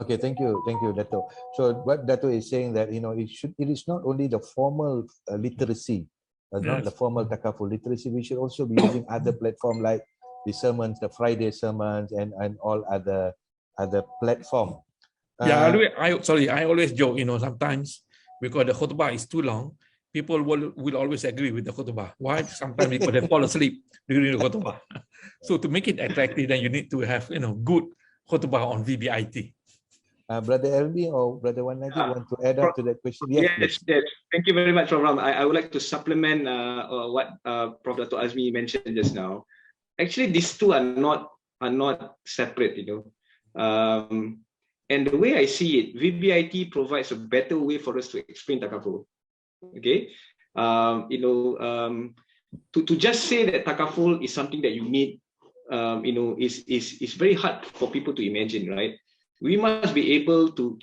Speaker 2: Okay, thank you, Dato. So what Dato is saying that it is not only the formal literacy, not the formal takaful literacy. We should also be using other platforms like the sermons, the Friday sermons, and all other platform.
Speaker 3: Yeah, I always joke. Sometimes because the khutbah is too long, people will always agree with the khutbah. Why? Sometimes people they fall asleep during the khutbah. So to make it attractive, then you need to have good khutbah on VBiT.
Speaker 2: Brother Elmi or Brother Wanadi want to add up to that question?
Speaker 4: Yes. Thank you very much, Prof. Ram. I would like to supplement what Prof. Dato' Azmi mentioned just now. Actually, these two are not separate. And the way I see it, VBiT provides a better way for us to explain takaful. Okay, to just say that takaful is something that you need, is very hard for people to imagine, right? We must be able to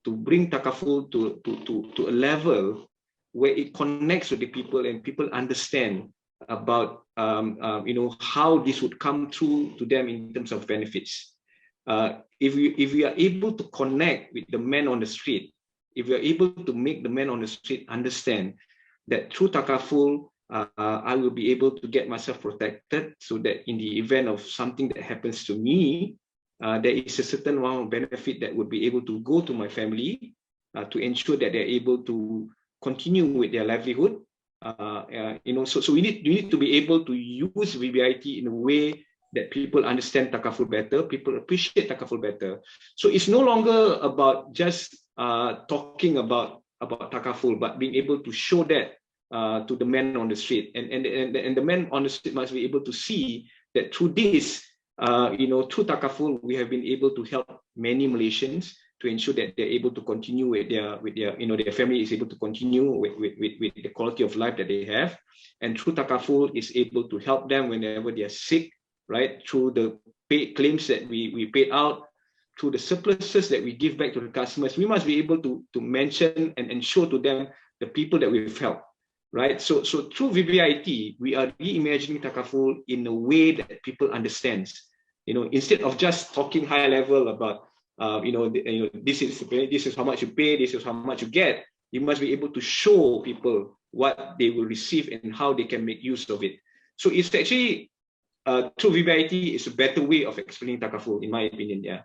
Speaker 4: bring takaful to a level where it connects with the people and people understand about how this would come through to them in terms of benefits. If we are able to connect with the man on the street, if we are able to make the man on the street understand that through takaful, I will be able to get myself protected, so that in the event of something that happens to me, there is a certain amount of benefit that would be able to go to my family to ensure that they're able to continue with their livelihood. So we need to be able to use VBiT in a way that people understand takaful better, people appreciate takaful better. So it's no longer about just talking about takaful, but being able to show that to the man on the street, and the man on the street must be able to see that through this, through takaful, we have been able to help many Malaysians to ensure that they're able to continue with their their family is able to continue with the quality of life that they have, and through takaful is able to help them whenever they are sick, right? Through the paid claims that we paid out, through the surpluses that we give back to the customers, we must be able to mention and show to them the people that we've helped, right? So through VBiT, we are reimagining takaful in a way that people understands. Instead of just talking high level about this is how much you pay, this is how much you get. You must be able to show people what they will receive and how they can make use of it. So it's actually through VBiT is a better way of explaining takaful, in my opinion. Yeah.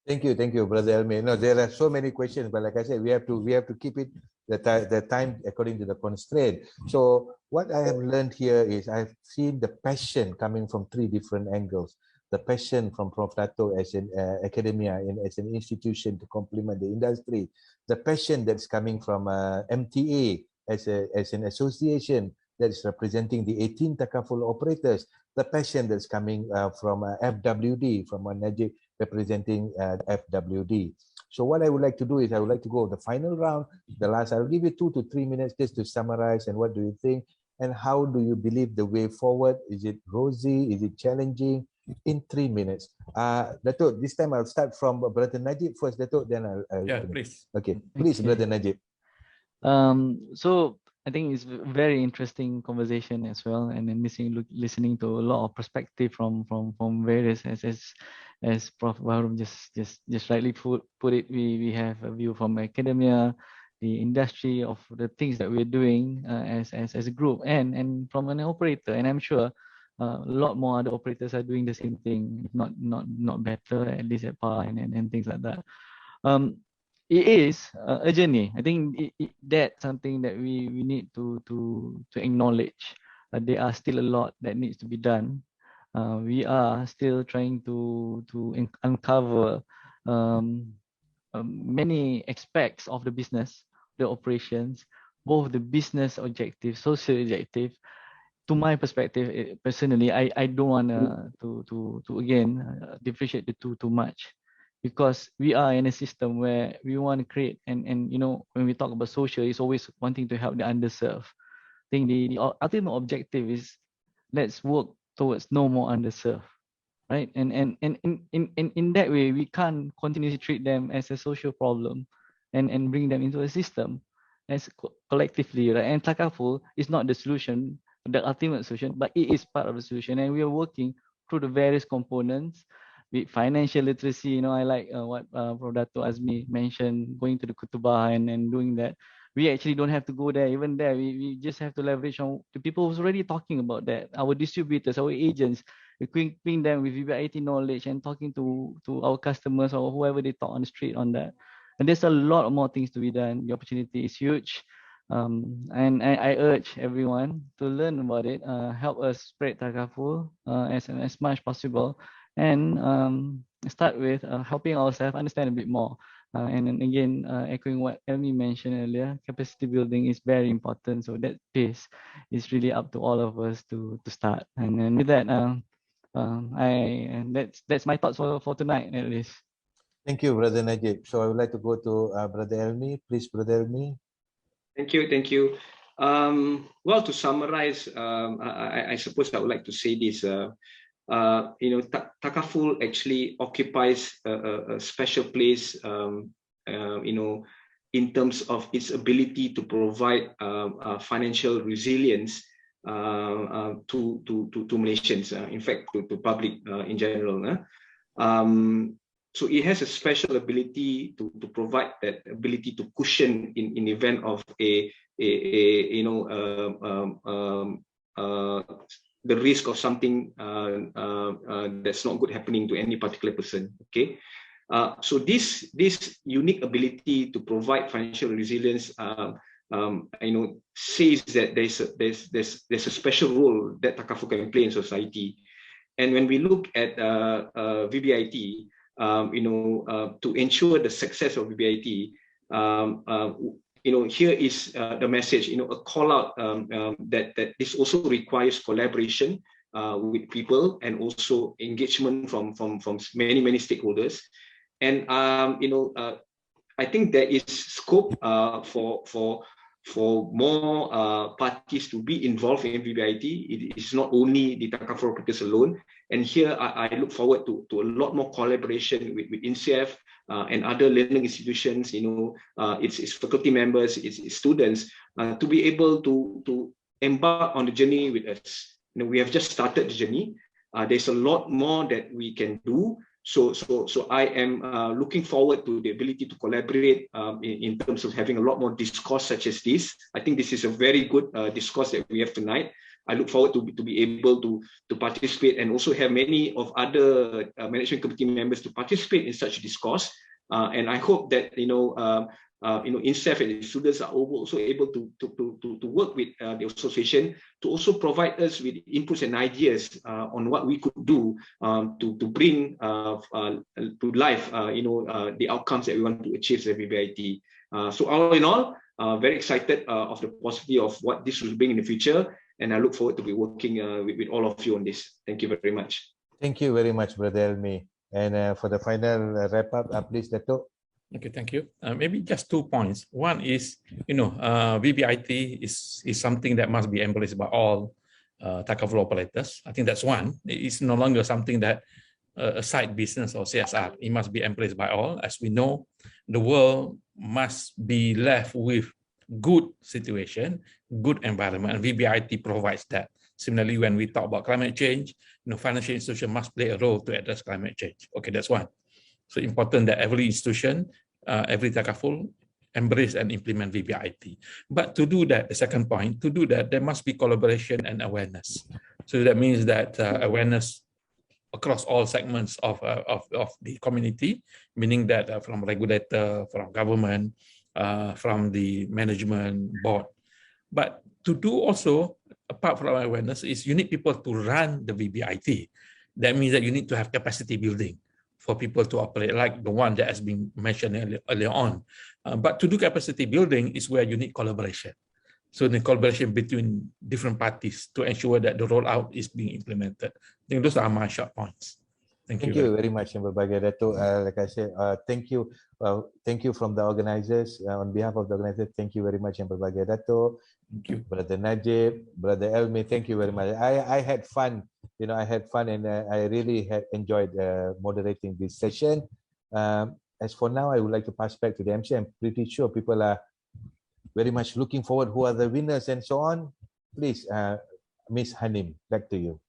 Speaker 2: Thank you, Brother Elmi. No, there are so many questions, but like I said, we have to keep it the time according to the constraint. So what I have learned here is I've seen the passion coming from three different angles. The passion from Prof. Dato as an academia and as an institution to complement the industry. The passion that's coming from MTA as an association that is representing the 18 takaful operators. The passion that's coming from FWD, from Najib representing FWD. So what I would like to do is I would like to go the final round, the last. I'll give you 2 to 3 minutes just to summarize and what do you think and how do you believe the way forward? Is it rosy? Is it challenging? In 3 minutes. Dato', this time I'll start from Brother Najib first, Dato', then I'll
Speaker 3: Yeah, please.
Speaker 2: Okay, please, Brother Najib.
Speaker 5: So I think it's a very interesting conversation as well, and then listening to a lot of perspective from various as Prof. Bahrum just rightly put it. We have a view from academia, the industry of the things that we're doing as a group, and from an operator, and I'm sure a lot more other operators are doing the same thing, not better, at least at par and things like that. It is a journey. I think that's something that we need to acknowledge. There are still a lot that needs to be done. We are still trying to uncover many aspects of the business, the operations, both the business objective, social objective. To my perspective, personally, I don't want to again differentiate the two too much, because we are in a system where we want to create and you know, when we talk about social, it's always wanting to help the underserved. I think the ultimate objective is let's work towards no more underserved, right? And in that way, we can't continuously treat them as a social problem and bring them into a system as collectively, right? And takaful is not the solution, the ultimate solution, but it is part of the solution, and we are working through the various components. With financial literacy, you know, I like what Prof. Dato' Azmi mentioned, going to the kutubah and doing that. We actually don't have to go there. Even there, we just have to leverage on the people who's already talking about that. Our distributors, our agents, equipping them with VBiT knowledge and talking to our customers or whoever they talk on the street on that. And there's a lot more things to be done. The opportunity is huge. And I urge everyone to learn about it, help us spread takaful as much possible, and start with helping ourselves understand a bit more. And then again, echoing what Elmi mentioned earlier, capacity building is very important. So that piece is really up to all of us to start. And then with that, that's my thoughts for tonight at least.
Speaker 2: Thank you, Brother Najib. So I would like to go to Brother Elmi. Please, Brother Elmi.
Speaker 4: Thank you. Well, to summarize, I suppose I would like to say this. You know, takaful actually occupies a special place, you know, in terms of its ability to provide financial resilience to Malaysians, in fact, to public in general. So it has a special ability to provide that ability to cushion in event of a you know, the risk of something that's not good happening to any particular person. Okay, so this unique ability to provide financial resilience, you know, says that there's a special role that takaful can play in society. And when we look at VBiT, you know, to ensure the success of VBiT, you know, here is the message, you know, a call out that this also requires collaboration with people and also engagement from many stakeholders. And you know, I think there is scope for more parties to be involved in VBiT. It is not only the takaful operators alone. And here I look forward to a lot more collaboration with INSEF and other learning institutions, you know, its faculty members, its students, to be able to embark on the journey with us. You know, we have just started the journey. There's a lot more that we can do. So I am looking forward to the ability to collaborate in terms of having a lot more discourse such as this. I think this is a very good discourse that we have tonight. I look forward to be able to participate and also have many of other management committee members to participate in such discourse. And I hope that INSEF and the students are also able to work with the association to also provide us with inputs and ideas on what we could do to bring to life the outcomes that we want to achieve as a VBiT. So all in all, very excited of the possibility of what this will bring in the future, and I look forward to be working with all of you on this. Thank you very much.
Speaker 2: Thank you very much, Brother Elmi. And for the final wrap up, please, Dato'.
Speaker 3: Okay, thank you. Maybe just 2 points. One is, VBiT is something that must be embraced by all takaful operators. I think that's one. It's no longer something that a side business or CSR. It must be embraced by all. As we know, the world must be left with good situation, good environment, and VBiT provides that. Similarly, when we talk about climate change, financial institution must play a role to address climate change. Okay, that's one. So important that every institution, every takaful embrace and implement VBiT. But to do that, the second point, to do that, there must be collaboration and awareness. So that means that awareness across all segments of the community, meaning that from regulator, from government, from the management board. But to do also, apart from awareness, is you need people to run the VBiT. That means that you need to have capacity building for people to operate, like the one that has been mentioned earlier on. But to do capacity building is where you need collaboration. So the collaboration between different parties to ensure that the rollout is being implemented. I think those are my short points. Thank you very much,
Speaker 2: Dato'. Like I said, thank you from the organizers. On behalf of the organizers, thank you very much, Dato'.
Speaker 3: Thank you,
Speaker 2: Brother Najib, Brother Elmi. Thank you very much. I had fun. I had fun, and I really had enjoyed moderating this session. As for now, I would like to pass back to the MC. I'm pretty sure people are very much looking forward. Who are the winners and so on? Please, Miss Hanim, back to you.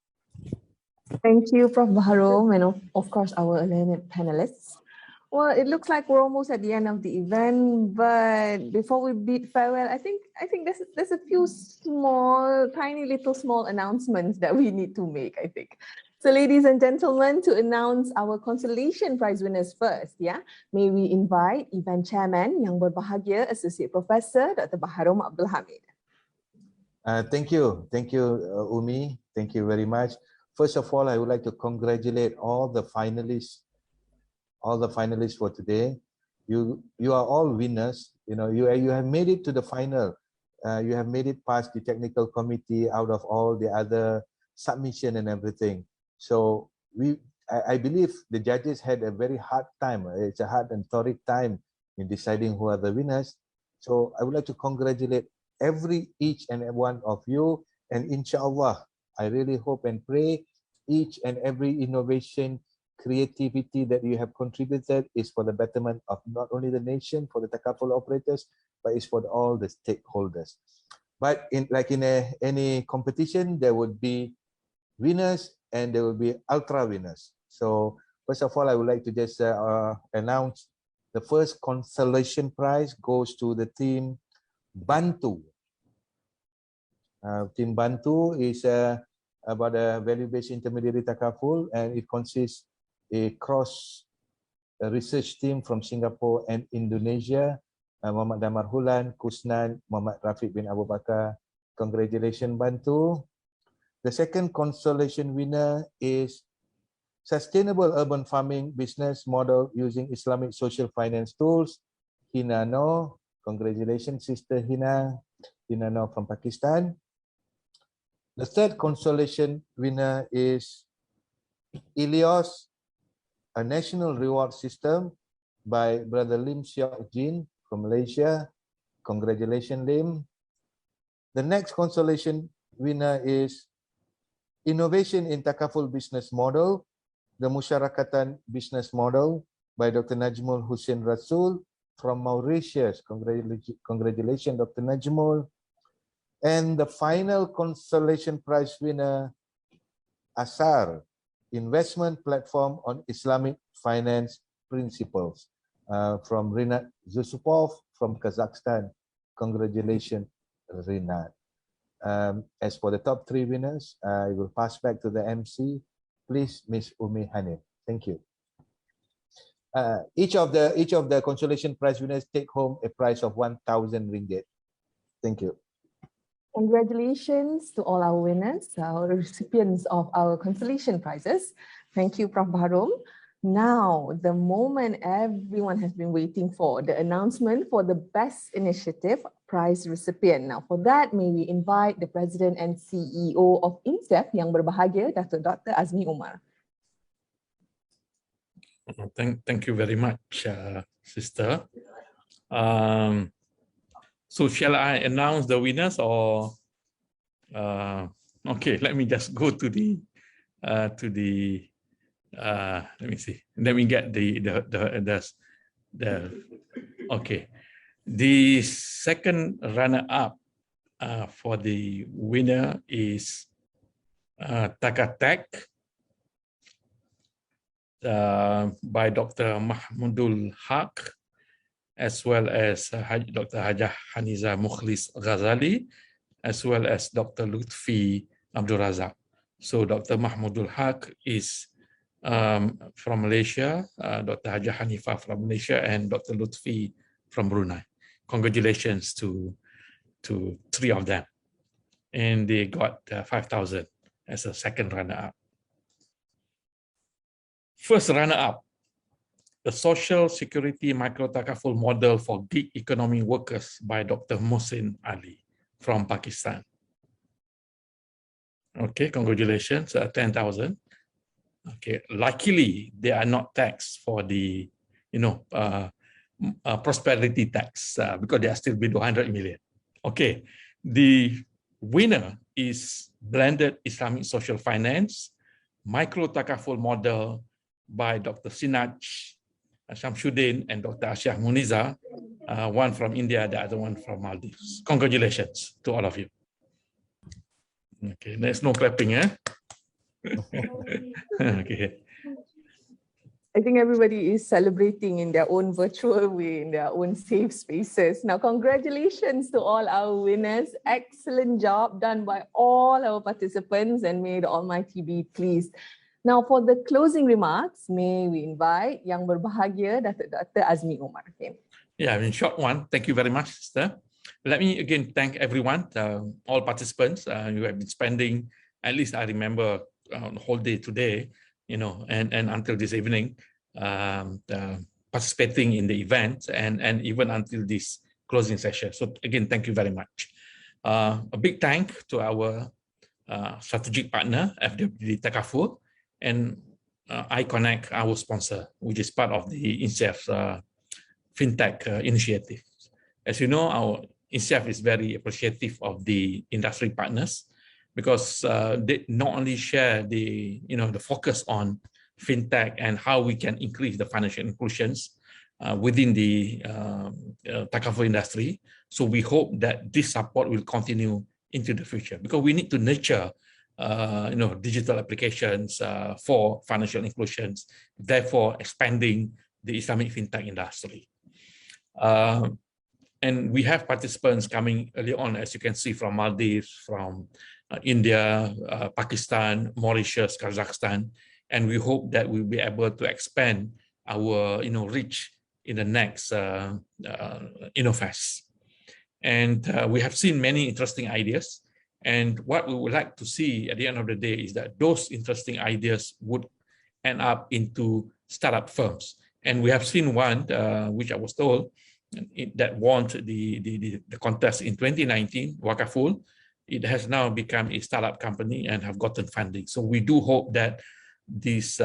Speaker 1: Thank you, Prof. Baharom, and of course our learned panelists. Well, it looks like we're almost at the end of the event, but before we bid farewell, I think there's a few tiny little small announcements that we need to make, I think. So ladies and gentlemen, to announce our consolation prize winners first, may we invite event chairman yang berbahagia, Associate Professor Dr. Baharom Abdul Hamid.
Speaker 2: Thank you, Umi. Thank you very much. First of all, I would like to congratulate all the finalists for today. You are all winners. You have made it to the final. You have made it past the technical committee out of all the other submission and everything. So I believe the judges had a very hard time. It's a hard and thorough time in deciding who are the winners. So I would like to congratulate each and every one of you, and inshallah, I really hope and pray each and every innovation, creativity that you have contributed is for the betterment of not only the nation, for the takaful operators, but it's for all the stakeholders. But any competition, there would be winners and there will be ultra winners. So first of all, I would like to just announce the first consolation prize goes to the team Bantu. Team Bantu is about a value-based intermediary takaful, and it consists a cross research team from Singapore and Indonesia. Muhammad Damar Hulan, Kusnan, Muhammad Rafiq bin Abu Bakar. Congratulations, Bantu. The second consolation winner is Sustainable Urban Farming Business Model using Islamic Social Finance Tools, Hina No. Congratulations, Sister Hina No from Pakistan. The third consolation winner is Ilios, a national reward system by Brother Lim Siok Jin from Malaysia. Congratulations, Lim. The next consolation winner is Innovation in Takaful Business Model, the Musyarakatan Business Model by Dr. Najmul Hussein Rasul from Mauritius. Congratulations, Dr. Najmul. And the final consolation prize winner, Asar, Investment Platform on Islamic Finance Principles, from Rinat Zusupov from Kazakhstan. Congratulations, Rinat. As for the top 3 winners, I will pass back to the MC. Please, Ms. Umi Hanif. Thank you. Each of the consolation prize winners take home a prize of 1,000 ringgit. Thank you.
Speaker 1: Congratulations to all our winners, our recipients of our consolation prizes. Thank you, Prof. Bahrom. Now, the moment everyone has been waiting for, the announcement for the Best Initiative Prize recipient. Now, for that, may we invite the President and CEO of INSEF yang berbahagia, Dr. Azmi Umar.
Speaker 3: Thank you very much, Sister. So shall I announce the winners or? Okay, let me just go to the let me see. Let me get the okay. The second runner-up for the winner is Takatek by Dr. Mahmudul Haq, as well as Dr. Hajah Haniza Mukhlis Ghazali, as well as Dr. Lutfi Abdul Razak. So Dr. Mahmudul Haq is from Malaysia, Dr. Hajah Hanifah from Malaysia, and Dr. Lutfi from Brunei. Congratulations to 3 of them. And they got 5,000 as a second runner-up. First runner-up, the Social Security Micro-Takaful Model for Gig Economy Workers by Dr. Mohsin Ali from Pakistan. Okay, congratulations, 10,000. Okay, luckily they are not taxed for the, prosperity tax because they are still below 100 million. Okay, the winner is Blended Islamic Social Finance Micro-Takaful Model by Dr. Sinaj Shamsuddin and Dr. Ashiah Muniza, one from India, the other one from Maldives. Congratulations to all of you. Okay, there's no clapping, eh? Okay.
Speaker 1: I think everybody is celebrating in their own virtual way, in their own safe spaces. Now, congratulations to all our winners. Excellent job done by all our participants, and may the Almighty be pleased. Now, for the closing remarks, may we invite Yang Berbahagia, Dr. Azmi Umar. Okay.
Speaker 3: Yeah, in short one, thank you very much, Sister. Let me again thank everyone, all participants who have been spending, at least I remember, the whole day today, and until this evening, participating in the event and even until this closing session. So again, thank you very much. A big thank to our strategic partner, FWD Takaful, and iConnect, our sponsor, which is part of the INSEF FinTech initiative. As you know, our INSEF is very appreciative of the industry partners because they not only share the focus on FinTech and how we can increase the financial inclusions within the Takaful industry. So we hope that this support will continue into the future because we need to nurture digital applications for financial inclusions, therefore expanding the Islamic FinTech industry. And we have participants coming early on, as you can see, from Maldives, from India, Pakistan, Mauritius, Kazakhstan, and we hope that we'll be able to expand our reach in the next Innofest. And we have seen many interesting ideas. And what we would like to see at the end of the day is that those interesting ideas would end up into startup firms. And we have seen one, which I was told, that won the contest in 2019, Wakaful. It has now become a startup company and have gotten funding. So we do hope that these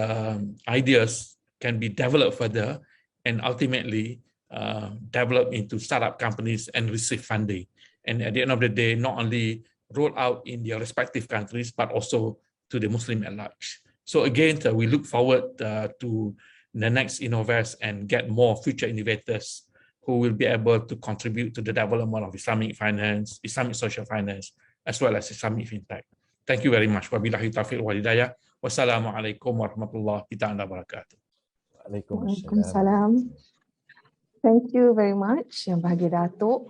Speaker 3: ideas can be developed further and ultimately develop into startup companies and receive funding. And at the end of the day, not only roll out in their respective countries, but also to the Muslim at large. So again, we look forward to the next Innofest and get more future innovators who will be able to contribute to the development of Islamic finance, Islamic social finance, as well as Islamic FinTech. Thank you very much. Wabillahi taufiq wal hidayah. Wassalamualaikum warahmatullahi wabarakatuh.
Speaker 1: Waalaikumsalam. Thank you very much, Yang Bahagia Datuk.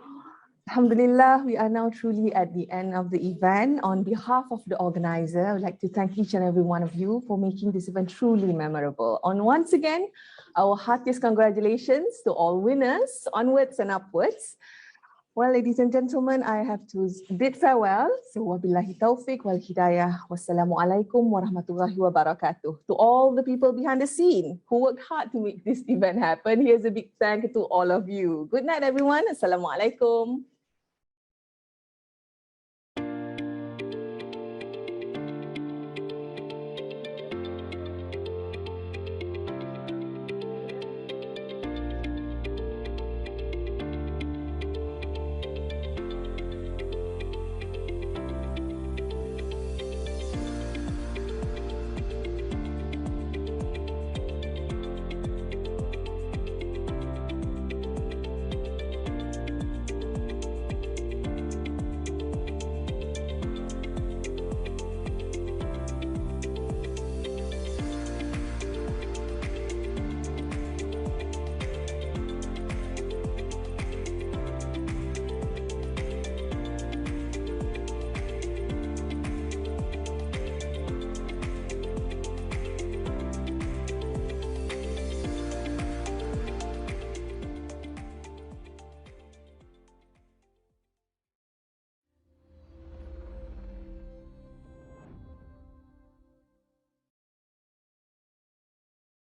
Speaker 1: Alhamdulillah, we are now truly at the end of the event. On behalf of the organizer, I would like to thank each and every one of you for making this event truly memorable. And once again, our heartiest congratulations to all winners, onwards and upwards. Well, ladies and gentlemen, I have to bid farewell. So, wabillahi taufiq wal hidayah. Wassalamualaikum warahmatullahi wabarakatuh. To all the people behind the scene who worked hard to make this event happen, here's a big thank you to all of you. Good night, everyone. Assalamualaikum.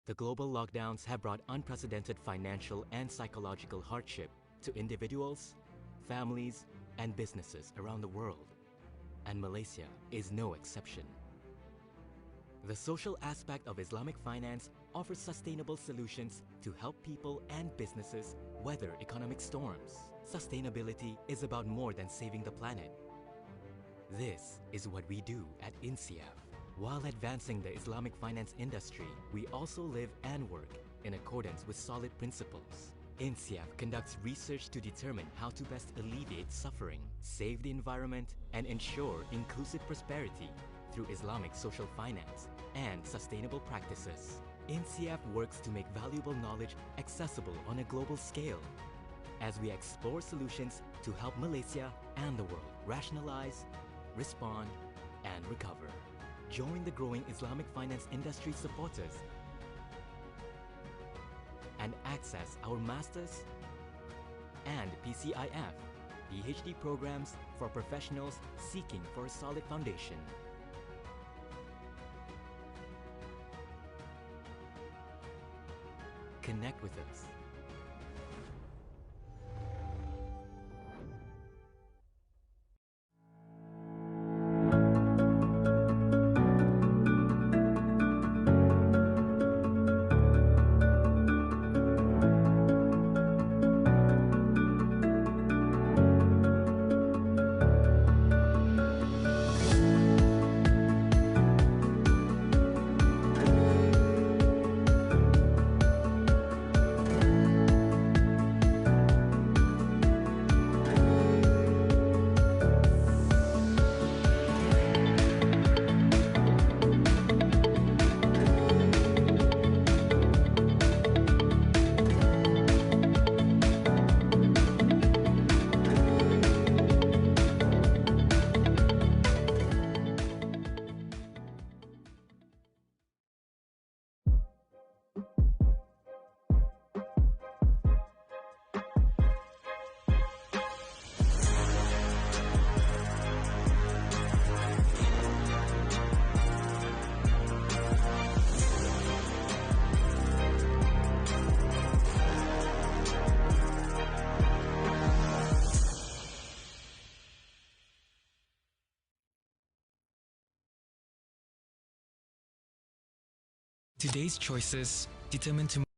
Speaker 6: The global lockdowns have brought unprecedented financial and psychological hardship to individuals, families, and businesses around the world, and Malaysia is no exception. The social aspect of Islamic finance offers sustainable solutions to help people and businesses weather economic storms. Sustainability is about more than saving the planet. This is what we do at INSIAF. While advancing the Islamic finance industry, we also live and work in accordance with solid principles. INSIAF conducts research to determine how to best alleviate suffering, save the environment, and ensure inclusive prosperity through Islamic social finance and sustainable practices. INSIAF works to make valuable knowledge accessible on a global scale as we explore solutions to help Malaysia and the world rationalize, respond, and recover. Join the growing Islamic finance industry supporters and access our Masters and PCIF, PhD programs for professionals seeking for a solid foundation. Connect with us.
Speaker 7: Today's choices determine tomorrow.